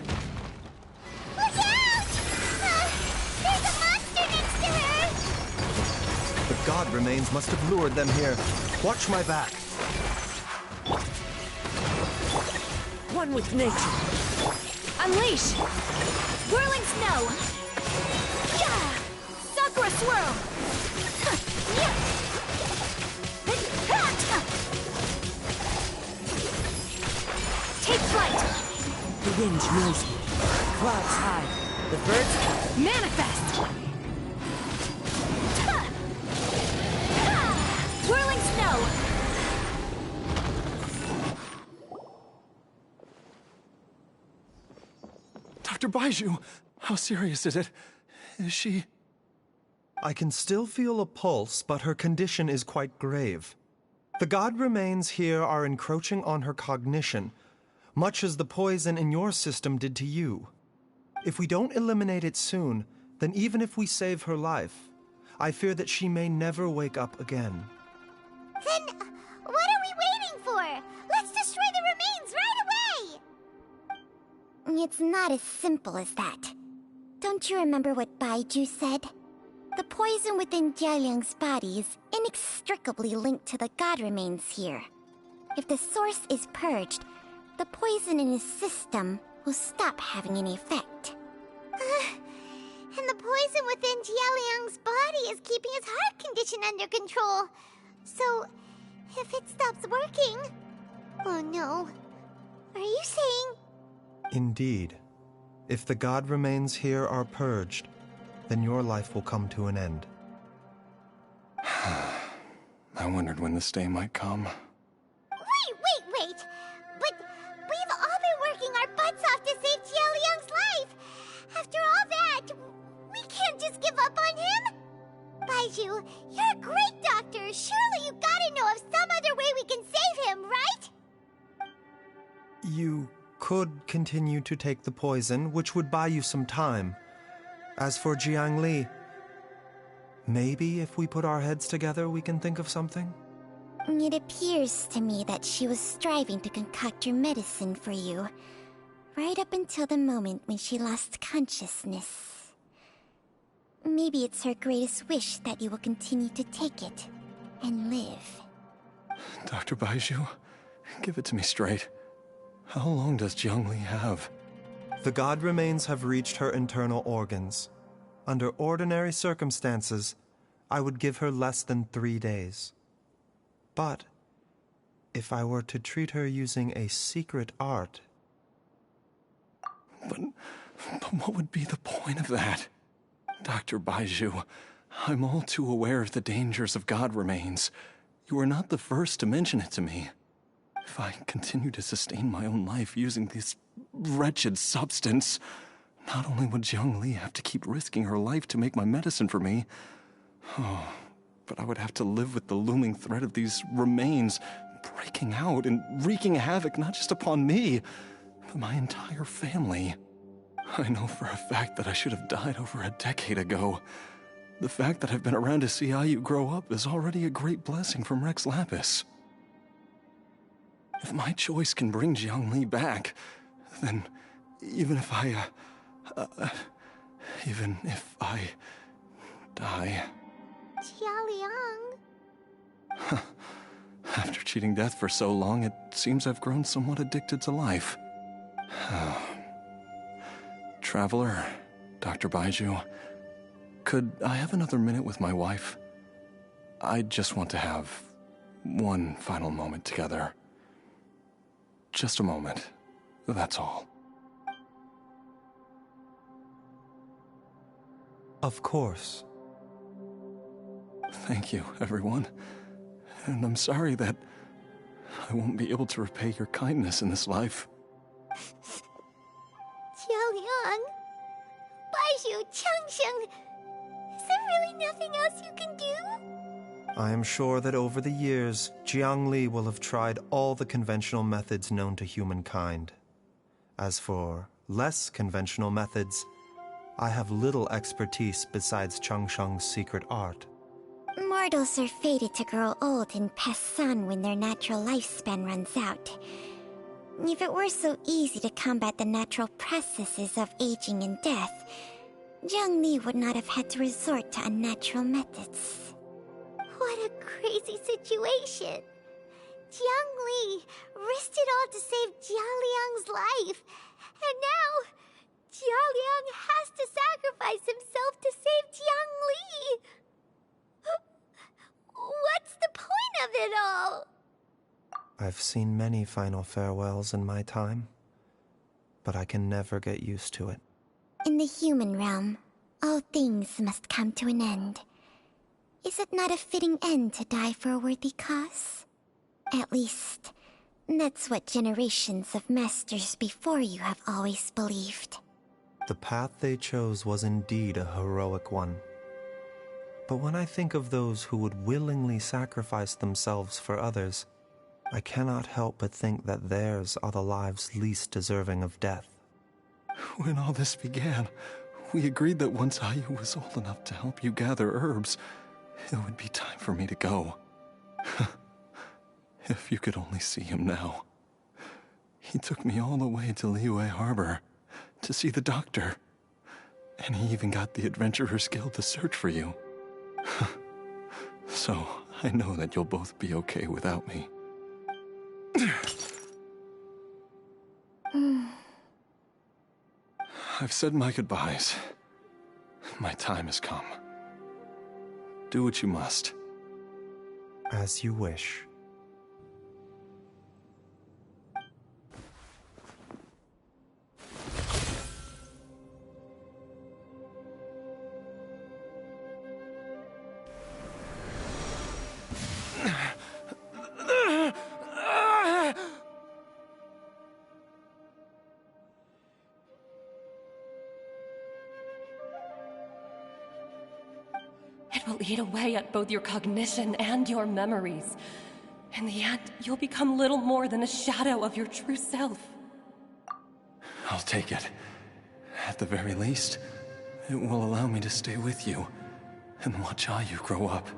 Look out! There's a monster next to her! The god remains must have lured them here. Watch my back. One with nature. Unleash! Whirling snow! Yeah! Sakura swirl! Take flight! The wind knows me. Clouds high. The birds manifest! Whirling snow! Dr. Baizhu, how serious is it? Is she... I can still feel a pulse, but her condition is quite grave. The god remains here are encroaching on her cognition, much as the poison in your system did to you. If we don't eliminate it soon, then even if we save her life, I fear that she may never wake up again. Then, what are we waiting for? Let's destroy the remains right away! It's not as simple as that. Don't you remember what Baizhu said? The poison within Jialiang's body is inextricably linked to the god remains here. If the source is purged, the poison in his system will stop having any effect. And the poison within Jialiang's body is keeping his heart condition under control. So, if it stops working... Oh no. Are you saying... Indeed. If the god remains here are purged, then your life will come to an end. I wondered when this day might come. Wait! But we've all been working our butts off to save Jialiang's life! After all that, we can't just give up on him! Baizhu, you're a great doctor! Surely you gotta know of some other way we can save him! You could continue to take the poison, which would buy you some time. As for Jiang Li, maybe if we put our heads together, we can think of something? It appears to me that she was striving to concoct your medicine for you, right up until the moment when she lost consciousness. Maybe it's her greatest wish that you will continue to take it and live. Dr. Baizhu, give it to me straight. How long does Jiang Li have? The god remains have reached her internal organs. Under ordinary circumstances, I would give her less than 3 days. But if I were to treat her using a secret art... But what would be the point of that? Dr. Baizhu, I'm all too aware of the dangers of god remains. You are not the first to mention it to me. If I continue to sustain my own life using this wretched substance, not only would Jiang Li have to keep risking her life to make my medicine for me, but I would have to live with the looming threat of these remains breaking out and wreaking havoc not just upon me, but my entire family. I know for a fact that I should have died over a decade ago. The fact that I've been around to see how you grow up is already a great blessing from Rex Lapis. If my choice can bring Jiang Li back, then even if I die... Jialiang. After cheating death for so long, it seems I've grown somewhat addicted to life. Traveler, Dr. Baizhu, could I have another minute with my wife? I just want to have one final moment together. Just a moment, that's all. Of course. Thank you, everyone. And I'm sorry that I won't be able to repay your kindness in this life. Jialiang. Baizhu, Changsheng. Is there really nothing else you can do? I am sure that over the years, Jiang Li will have tried all the conventional methods known to humankind. As for less conventional methods, I have little expertise besides Changsheng's secret art. Mortals are fated to grow old and pass on when their natural lifespan runs out. If it were so easy to combat the natural processes of aging and death, Jiang Li would not have had to resort to unnatural methods. What a crazy situation. Jiang Li risked it all to save Jialiang's life. And now, Jialiang has to sacrifice himself to save Jiang Li. What's the point of it all? I've seen many final farewells in my time, but I can never get used to it. In the human realm, all things must come to an end. Is it not a fitting end to die for a worthy cause? At least, that's what generations of masters before you have always believed. The path they chose was indeed a heroic one. But when I think of those who would willingly sacrifice themselves for others, I cannot help but think that theirs are the lives least deserving of death. When all this began, we agreed that once Ayu was old enough to help you gather herbs, it would be time for me to go. If you could only see him now. He took me all the way to Liyue Harbor to see the doctor. And he even got the Adventurers Guild to search for you. So, I know that you'll both be okay without me. I've said my goodbyes. My time has come. Do what you must. As you wish. It will eat away at both your cognition and your memories. In the end, you'll become little more than a shadow of your true self. I'll take it. At the very least, it will allow me to stay with you and watch Ayu grow up.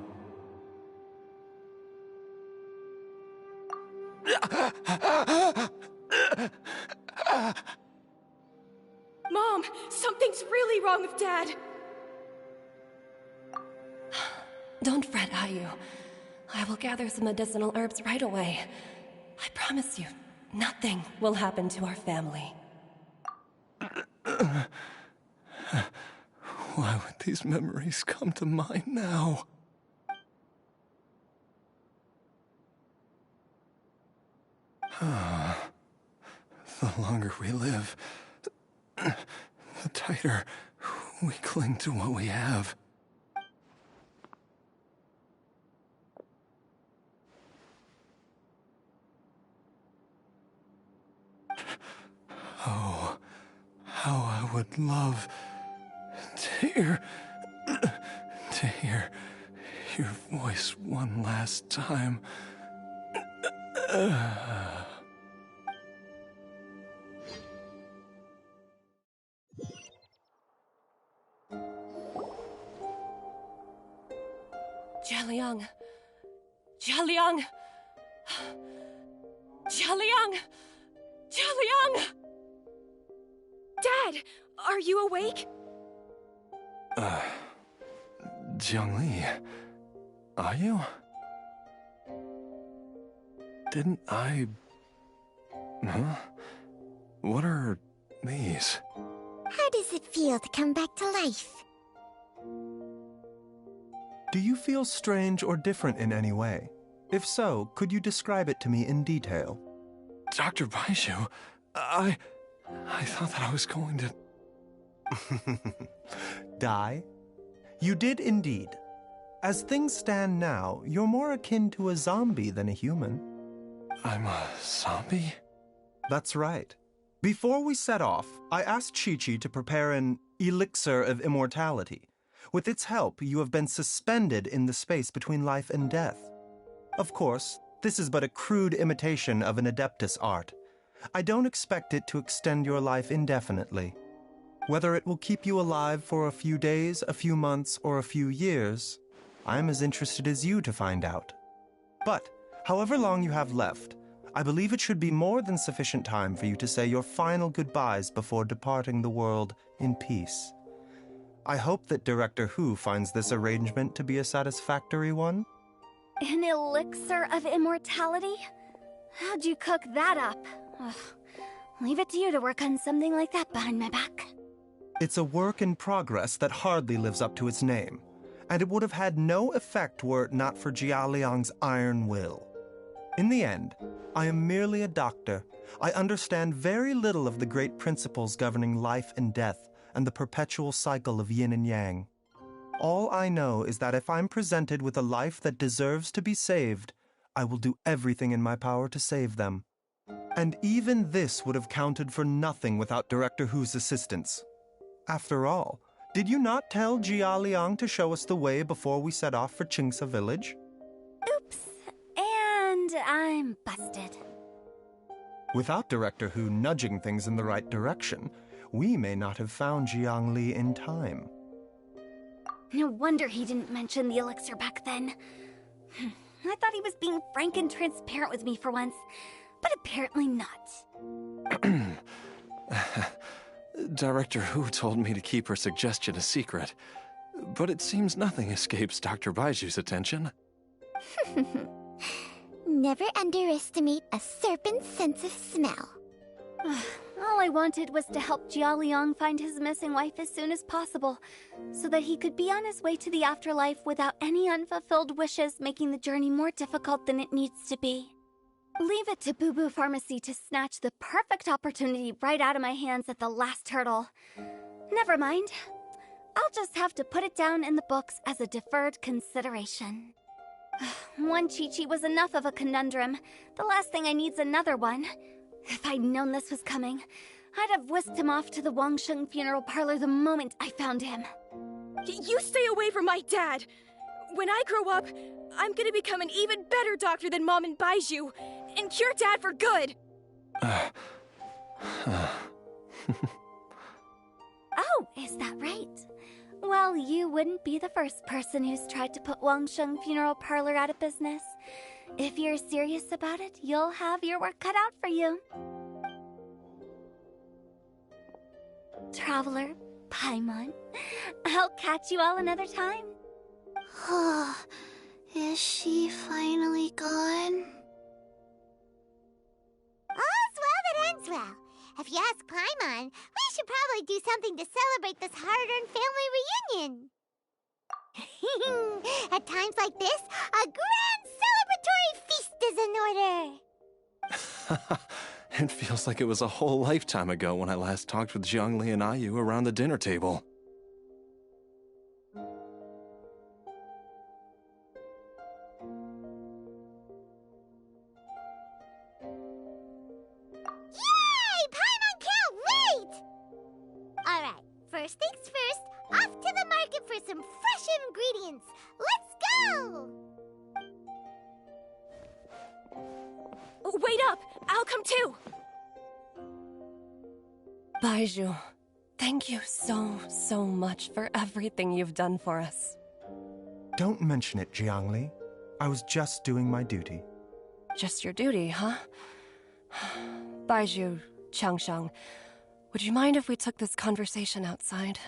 Mom, something's really wrong with Dad. Don't fret, Ayu. I will gather some medicinal herbs right away. I promise you, nothing will happen to our family. Why would these memories come to mind now? The longer we live, the tighter we cling to what we have. Oh, how I would love to hear your voice one last time. Jialiang! Jialiang! Jialiang! Jialiang! Dad, are you awake? Jiangli, are you? Didn't I... Huh? What are these? How does it feel to come back to life? Do you feel strange or different in any way? If so, could you describe it to me in detail? Dr. Baizhu, I thought that I was going to... Die? You did indeed. As things stand now, you're more akin to a zombie than a human. I'm a zombie? That's right. Before we set off, I asked Chi-Chi to prepare an elixir of immortality. With its help, you have been suspended in the space between life and death. Of course, this is but a crude imitation of an Adeptus art. I don't expect it to extend your life indefinitely. Whether it will keep you alive for a few days, a few months, or a few years, I'm as interested as you to find out. But, however long you have left, I believe it should be more than sufficient time for you to say your final goodbyes before departing the world in peace. I hope that Director Hu finds this arrangement to be a satisfactory one. An elixir of immortality? How'd you cook that up? Ugh. Leave it to you to work on something like that behind my back. It's a work in progress that hardly lives up to its name, and it would have had no effect were it not for Jialiang's iron will. In the end, I am merely a doctor. I understand very little of the great principles governing life and death and the perpetual cycle of yin and yang. All I know is that if I'm presented with a life that deserves to be saved, I will do everything in my power to save them. And even this would have counted for nothing without Director Hu's assistance. After all, did you not tell Jia Liang to show us the way before we set off for Qingce village? Oops. And I'm busted. Without Director Hu nudging things in the right direction, we may not have found Jiang Li in time. No wonder he didn't mention the elixir back then. I thought he was being frank and transparent with me for once, but apparently not. Director Hu told me to keep her suggestion a secret, but it seems nothing escapes Dr. Baiju's attention. Never underestimate a serpent's sense of smell. All I wanted was to help Jialiang find his missing wife as soon as possible, so that he could be on his way to the afterlife without any unfulfilled wishes making the journey more difficult than it needs to be. Leave it to Boo Boo Pharmacy to snatch the perfect opportunity right out of my hands at the last hurdle. Never mind. I'll just have to put it down in the books as a deferred consideration. One Chi-Chi was enough of a conundrum. The last thing I need's another one. If I'd known this was coming, I'd have whisked him off to the Wangsheng funeral parlor the moment I found him. You stay away from my dad! When I grow up, I'm gonna become an even better doctor than Mom and Baizhu, and cure Dad for good! Oh, is that right? Well, you wouldn't be the first person who's tried to put Wangsheng Funeral Parlor out of business. If you're serious about it, you'll have your work cut out for you. Traveler, Paimon, I'll catch you all another time. Is she finally gone? All's well that ends well. If you ask Paimon, we should probably do something to celebrate this hard-earned family reunion. At times like this, a grand celebratory feast is in order. It feels like it was a whole lifetime ago when I last talked with Zhongli and Ayu around the dinner table. Yay! Paimon can't wait! Alright, first things first, off to the market for some fresh ingredients. Let's go! Wait up! I'll come too! Baizhu, thank you so much for everything you've done for us. Don't mention it, Jiangli. I was just doing my duty. Just your duty, huh? Baizhu, Changsheng, would you mind if we took this conversation outside?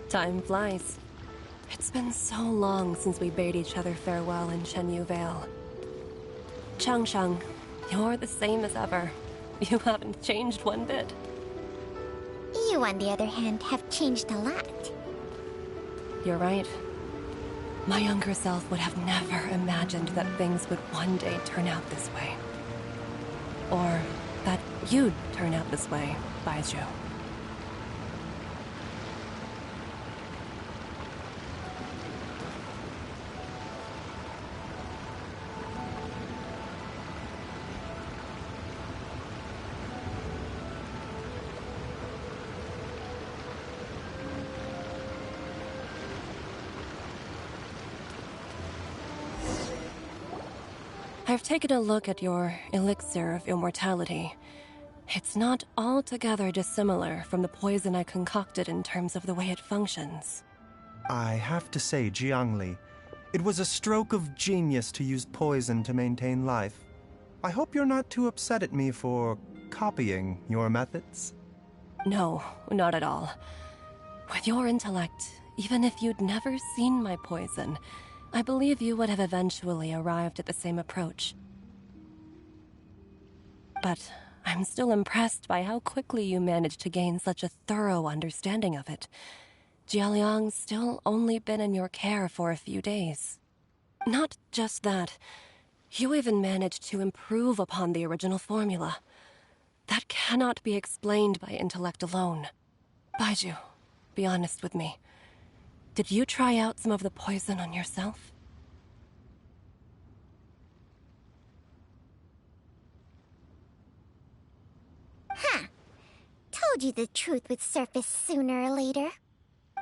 Time flies. It's been so long since we bade each other farewell in Chenyu Vale. Changsheng, you're the same as ever. You haven't changed one bit. You, on the other hand, have changed a lot. You're right. My younger self would have never imagined that things would one day turn out this way. Or that you'd turn out this way, Baizhu. I've taken a look at your elixir of immortality. It's not altogether dissimilar from the poison I concocted in terms of the way it functions. I have to say, Jiangli, it was a stroke of genius to use poison to maintain life. I hope you're not too upset at me for copying your methods. No, not at all. With your intellect, even if you'd never seen my poison, I believe you would have eventually arrived at the same approach. But I'm still impressed by how quickly you managed to gain such a thorough understanding of it. Jialiang's still only been in your care for a few days. Not just that, you even managed to improve upon the original formula. That cannot be explained by intellect alone. Baizhu, be honest with me. Did you try out some of the poison on yourself? Huh. Told you the truth would surface sooner or later.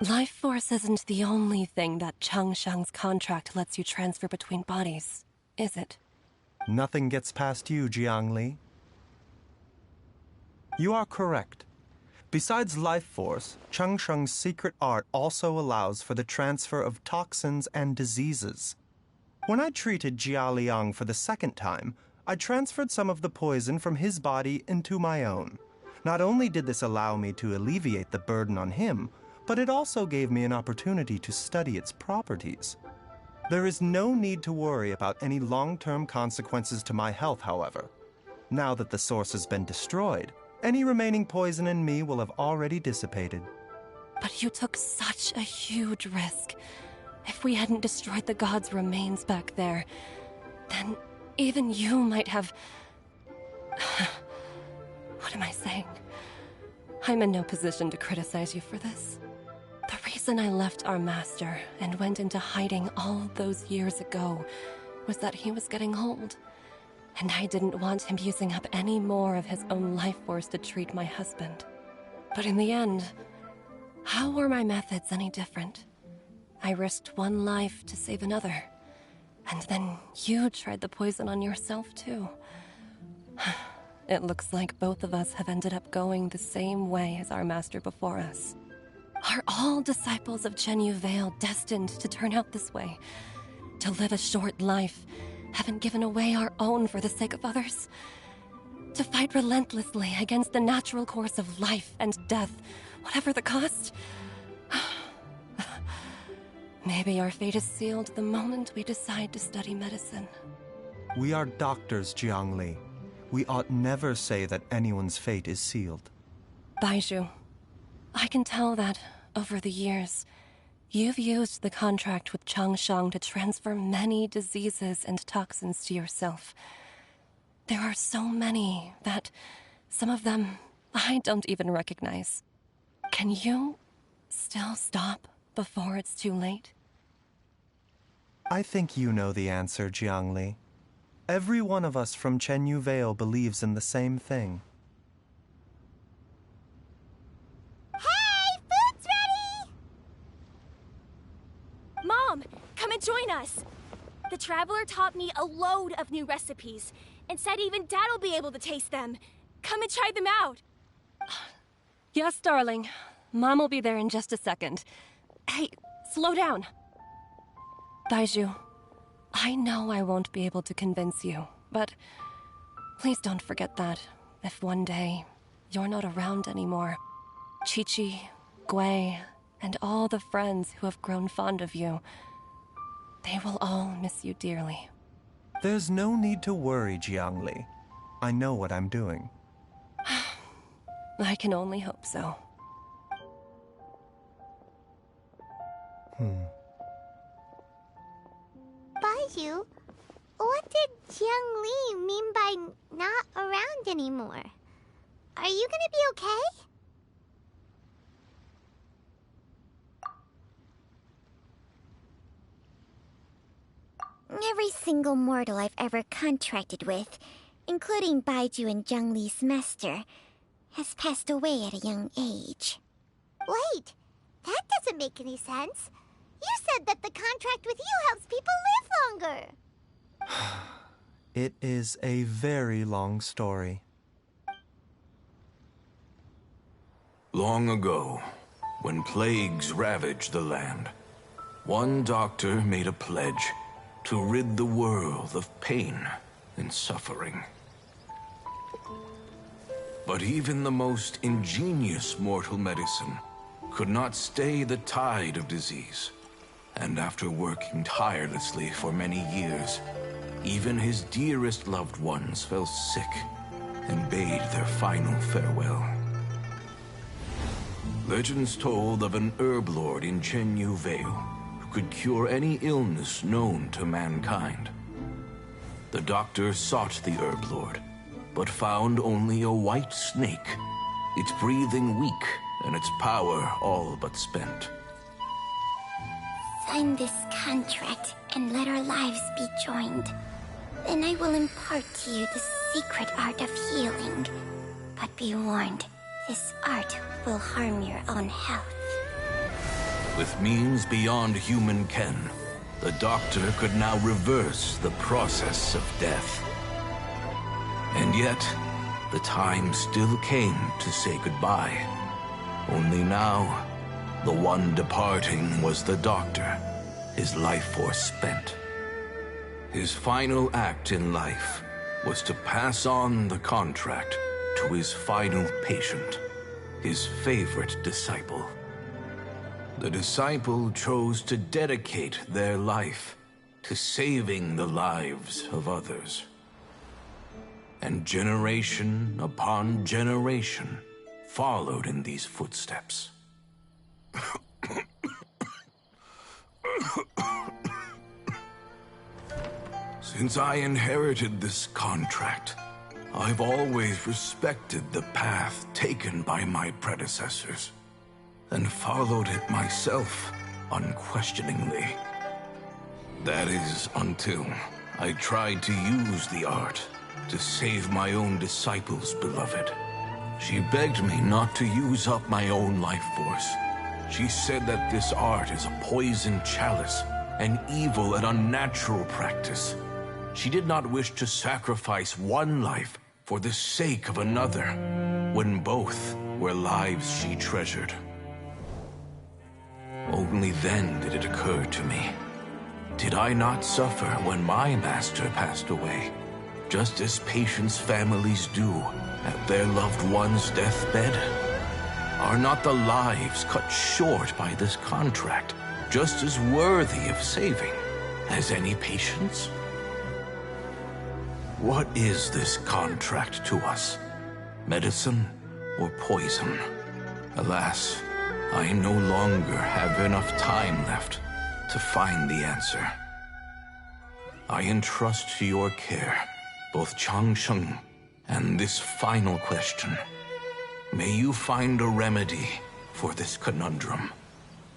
Life force isn't the only thing that Changsheng's contract lets you transfer between bodies, is it? Nothing gets past you, Jiangli. You are correct. Besides life force, Changsheng's secret art also allows for the transfer of toxins and diseases. When I treated Jia Liang for the second time, I transferred some of the poison from his body into my own. Not only did this allow me to alleviate the burden on him, but it also gave me an opportunity to study its properties. There is no need to worry about any long-term consequences to my health, however. Now that the source has been destroyed, any remaining poison in me will have already dissipated. But you took such a huge risk. If we hadn't destroyed the god's remains back there, then even you might have... What am I saying? I'm in no position to criticize you for this. The reason I left our master and went into hiding all those years ago was that he was getting old, and I didn't want him using up any more of his own life force to treat my husband. But in the end, how were my methods any different? I risked one life to save another, and then you tried the poison on yourself too. It looks like both of us have ended up going the same way as our master before us. Are all disciples of Chenyu Vale destined to turn out this way? To live a short life, having given away our own for the sake of others? To fight relentlessly against the natural course of life and death, whatever the cost? Maybe our fate is sealed the moment we decide to study medicine. We are doctors, Jiangli. We ought never say that anyone's fate is sealed. Baizhu, I can tell that, over the years, you've used the contract with Changshang to transfer many diseases and toxins to yourself. There are so many that, some of them, I don't even recognize. Can you still stop before it's too late? I think you know the answer, Jiangli. Every one of us from Chenyu Vale believes in the same thing. Hey, food's ready! Mom, come and join us. The Traveler taught me a load of new recipes and said even Dad will be able to taste them. Come and try them out. Yes, darling. Mom will be there in just a second. Hey, slow down. Baizhu, I know I won't be able to convince you, but please don't forget that if one day you're not around anymore, Chi-Chi, Gui, and all the friends who have grown fond of you, they will all miss you dearly. There's no need to worry, Jiangli. I know what I'm doing. I can only hope so. Baizhu, what did Jiangli mean by not around anymore? Are you gonna be okay? Every single mortal I've ever contracted with, including Baizhu and Zhongli's master, has passed away at a young age. Wait, that doesn't make any sense. You said that the contract with you helps people live longer. It is a very long story. Long ago, when plagues ravaged the land, one doctor made a pledge to rid the world of pain and suffering. But even the most ingenious mortal medicine could not stay the tide of disease. And after working tirelessly for many years, even his dearest loved ones fell sick and bade their final farewell. Legends told of an herb lord in Chenyu Vale who could cure any illness known to mankind. The doctor sought the herb lord, but found only a white snake, its breathing weak and its power all but spent. Sign this contract and let our lives be joined. Then I will impart to you the secret art of healing. But be warned, this art will harm your own health. With means beyond human ken, the doctor could now reverse the process of death. And yet, the time still came to say goodbye. Only now, the one departing was the doctor, his life force spent. His final act in life was to pass on the contract to his final patient, his favorite disciple. The disciple chose to dedicate their life to saving the lives of others. And generation upon generation followed in these footsteps. Since I inherited this contract, I've always respected the path taken by my predecessors, and followed it myself unquestioningly. That is until I tried to use the art to save my own disciple's beloved. She begged me not to use up my own life force. She said that this art is a poison chalice, an evil and unnatural practice. She did not wish to sacrifice one life for the sake of another, when both were lives she treasured. Only then did it occur to me. Did I not suffer when my master passed away, just as patients' families do at their loved one's deathbed? Are not the lives cut short by this contract just as worthy of saving as any patient's? What is this contract to us? Medicine or poison? Alas, I no longer have enough time left to find the answer. I entrust to your care both Changsheng and this final question. May you find a remedy for this conundrum,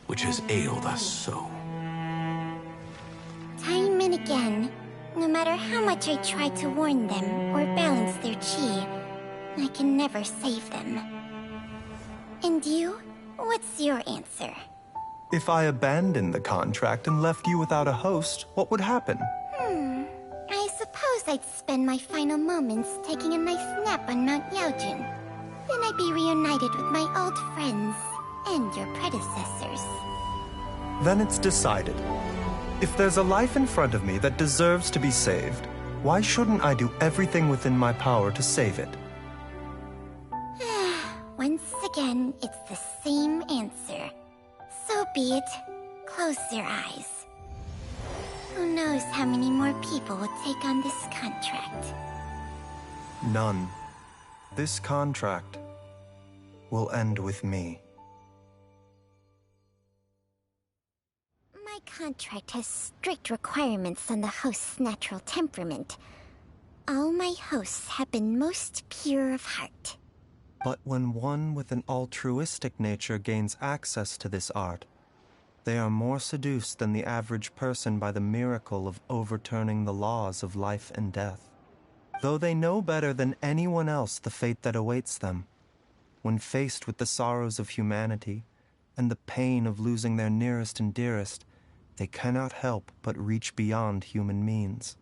which has ailed us so. Time and again, no matter how much I try to warn them or balance their chi, I can never save them. And you? What's your answer? If I abandoned the contract and left you without a host, what would happen? I suppose I'd spend my final moments taking a nice nap on Mount Yaojun. Then I'd be reunited with my old friends and your predecessors. Then it's decided. If there's a life in front of me that deserves to be saved, why shouldn't I do everything within my power to save it? Once again, it's the same answer. So be it. Close your eyes. Who knows how many more people will take on this contract? None. This contract will end with me. My contract has strict requirements on the host's natural temperament. All my hosts have been most pure of heart. But when one with an altruistic nature gains access to this art, they are more seduced than the average person by the miracle of overturning the laws of life and death. Though they know better than anyone else the fate that awaits them, when faced with the sorrows of humanity and the pain of losing their nearest and dearest, they cannot help but reach beyond human means.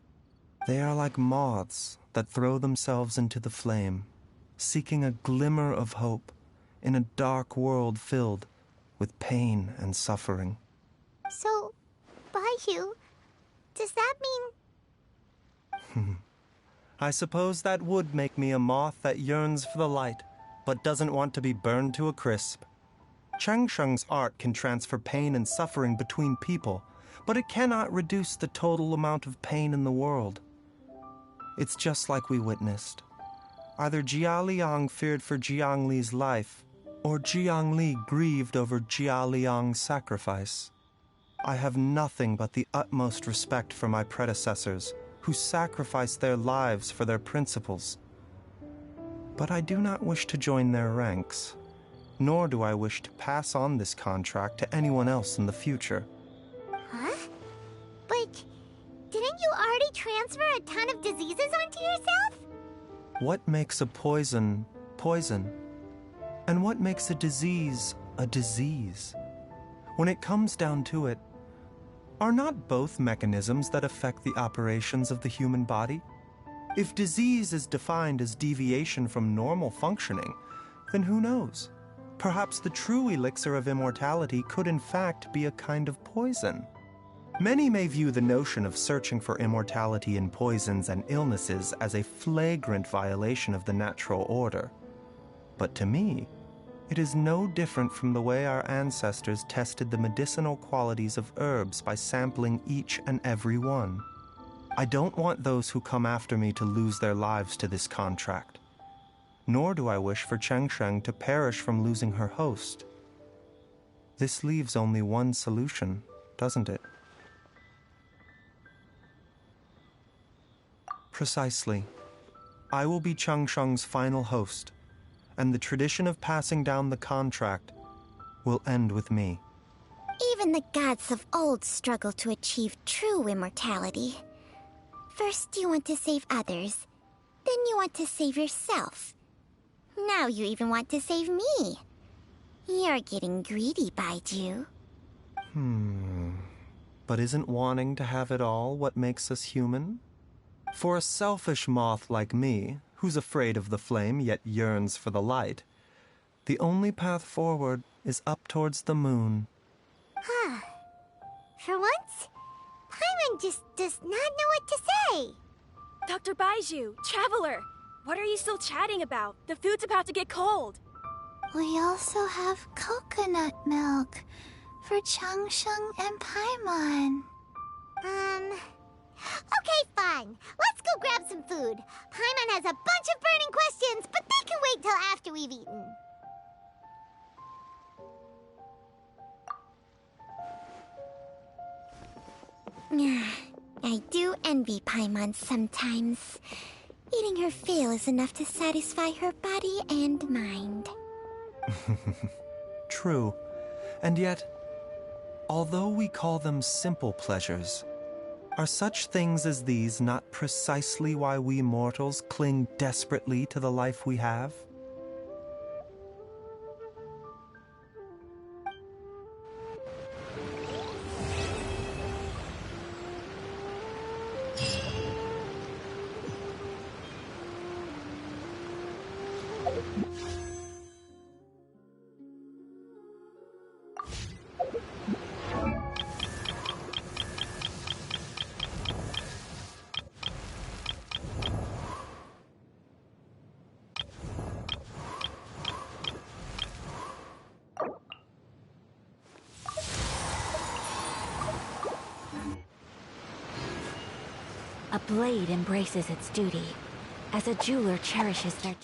They are like moths that throw themselves into the flame, seeking a glimmer of hope in a dark world filled with pain and suffering. So, Baizhu, does that mean... I suppose that would make me a moth that yearns for the light, but doesn't want to be burned to a crisp. Changsheng's art can transfer pain and suffering between people, but it cannot reduce the total amount of pain in the world. It's just like we witnessed. Either Jia Liang feared for Jiang Li's life, or Jiang Li grieved over Jia Liang's sacrifice. I have nothing but the utmost respect for my predecessors, who sacrificed their lives for their principles. But I do not wish to join their ranks, nor do I wish to pass on this contract to anyone else in the future. Huh? But didn't you already transfer a ton of diseases onto yourself? What makes a poison, poison? And what makes a disease, a disease? When it comes down to it, are not both mechanisms that affect the operations of the human body? If disease is defined as deviation from normal functioning, then who knows? Perhaps the true elixir of immortality could in fact be a kind of poison. Many may view the notion of searching for immortality in poisons and illnesses as a flagrant violation of the natural order. But to me, it is no different from the way our ancestors tested the medicinal qualities of herbs by sampling each and every one. I don't want those who come after me to lose their lives to this contract. Nor do I wish for Changsheng to perish from losing her host. This leaves only one solution, doesn't it? Precisely. I will be Changsheng's final host, and the tradition of passing down the contract will end with me. Even the gods of old struggle to achieve true immortality. First you want to save others, then you want to save yourself. Now you even want to save me. You're getting greedy, Baizhu. But isn't wanting to have it all what makes us human? For a selfish moth like me, who's afraid of the flame yet yearns for the light, the only path forward is up towards the moon. For once, Paimon just does not know what to say. Dr. Baizhu, Traveler, what are you still chatting about? The food's about to get cold. We also have coconut milk for Changsheng and Paimon. Okay, fine. Let's go grab some food. Paimon has a bunch of burning questions, but they can wait till after we've eaten. I do envy Paimon sometimes. Eating her fill is enough to satisfy her body and mind. True. And yet, although we call them simple pleasures, are such things as these not precisely why we mortals cling desperately to the life we have? A blade embraces its duty, as a jeweler cherishes their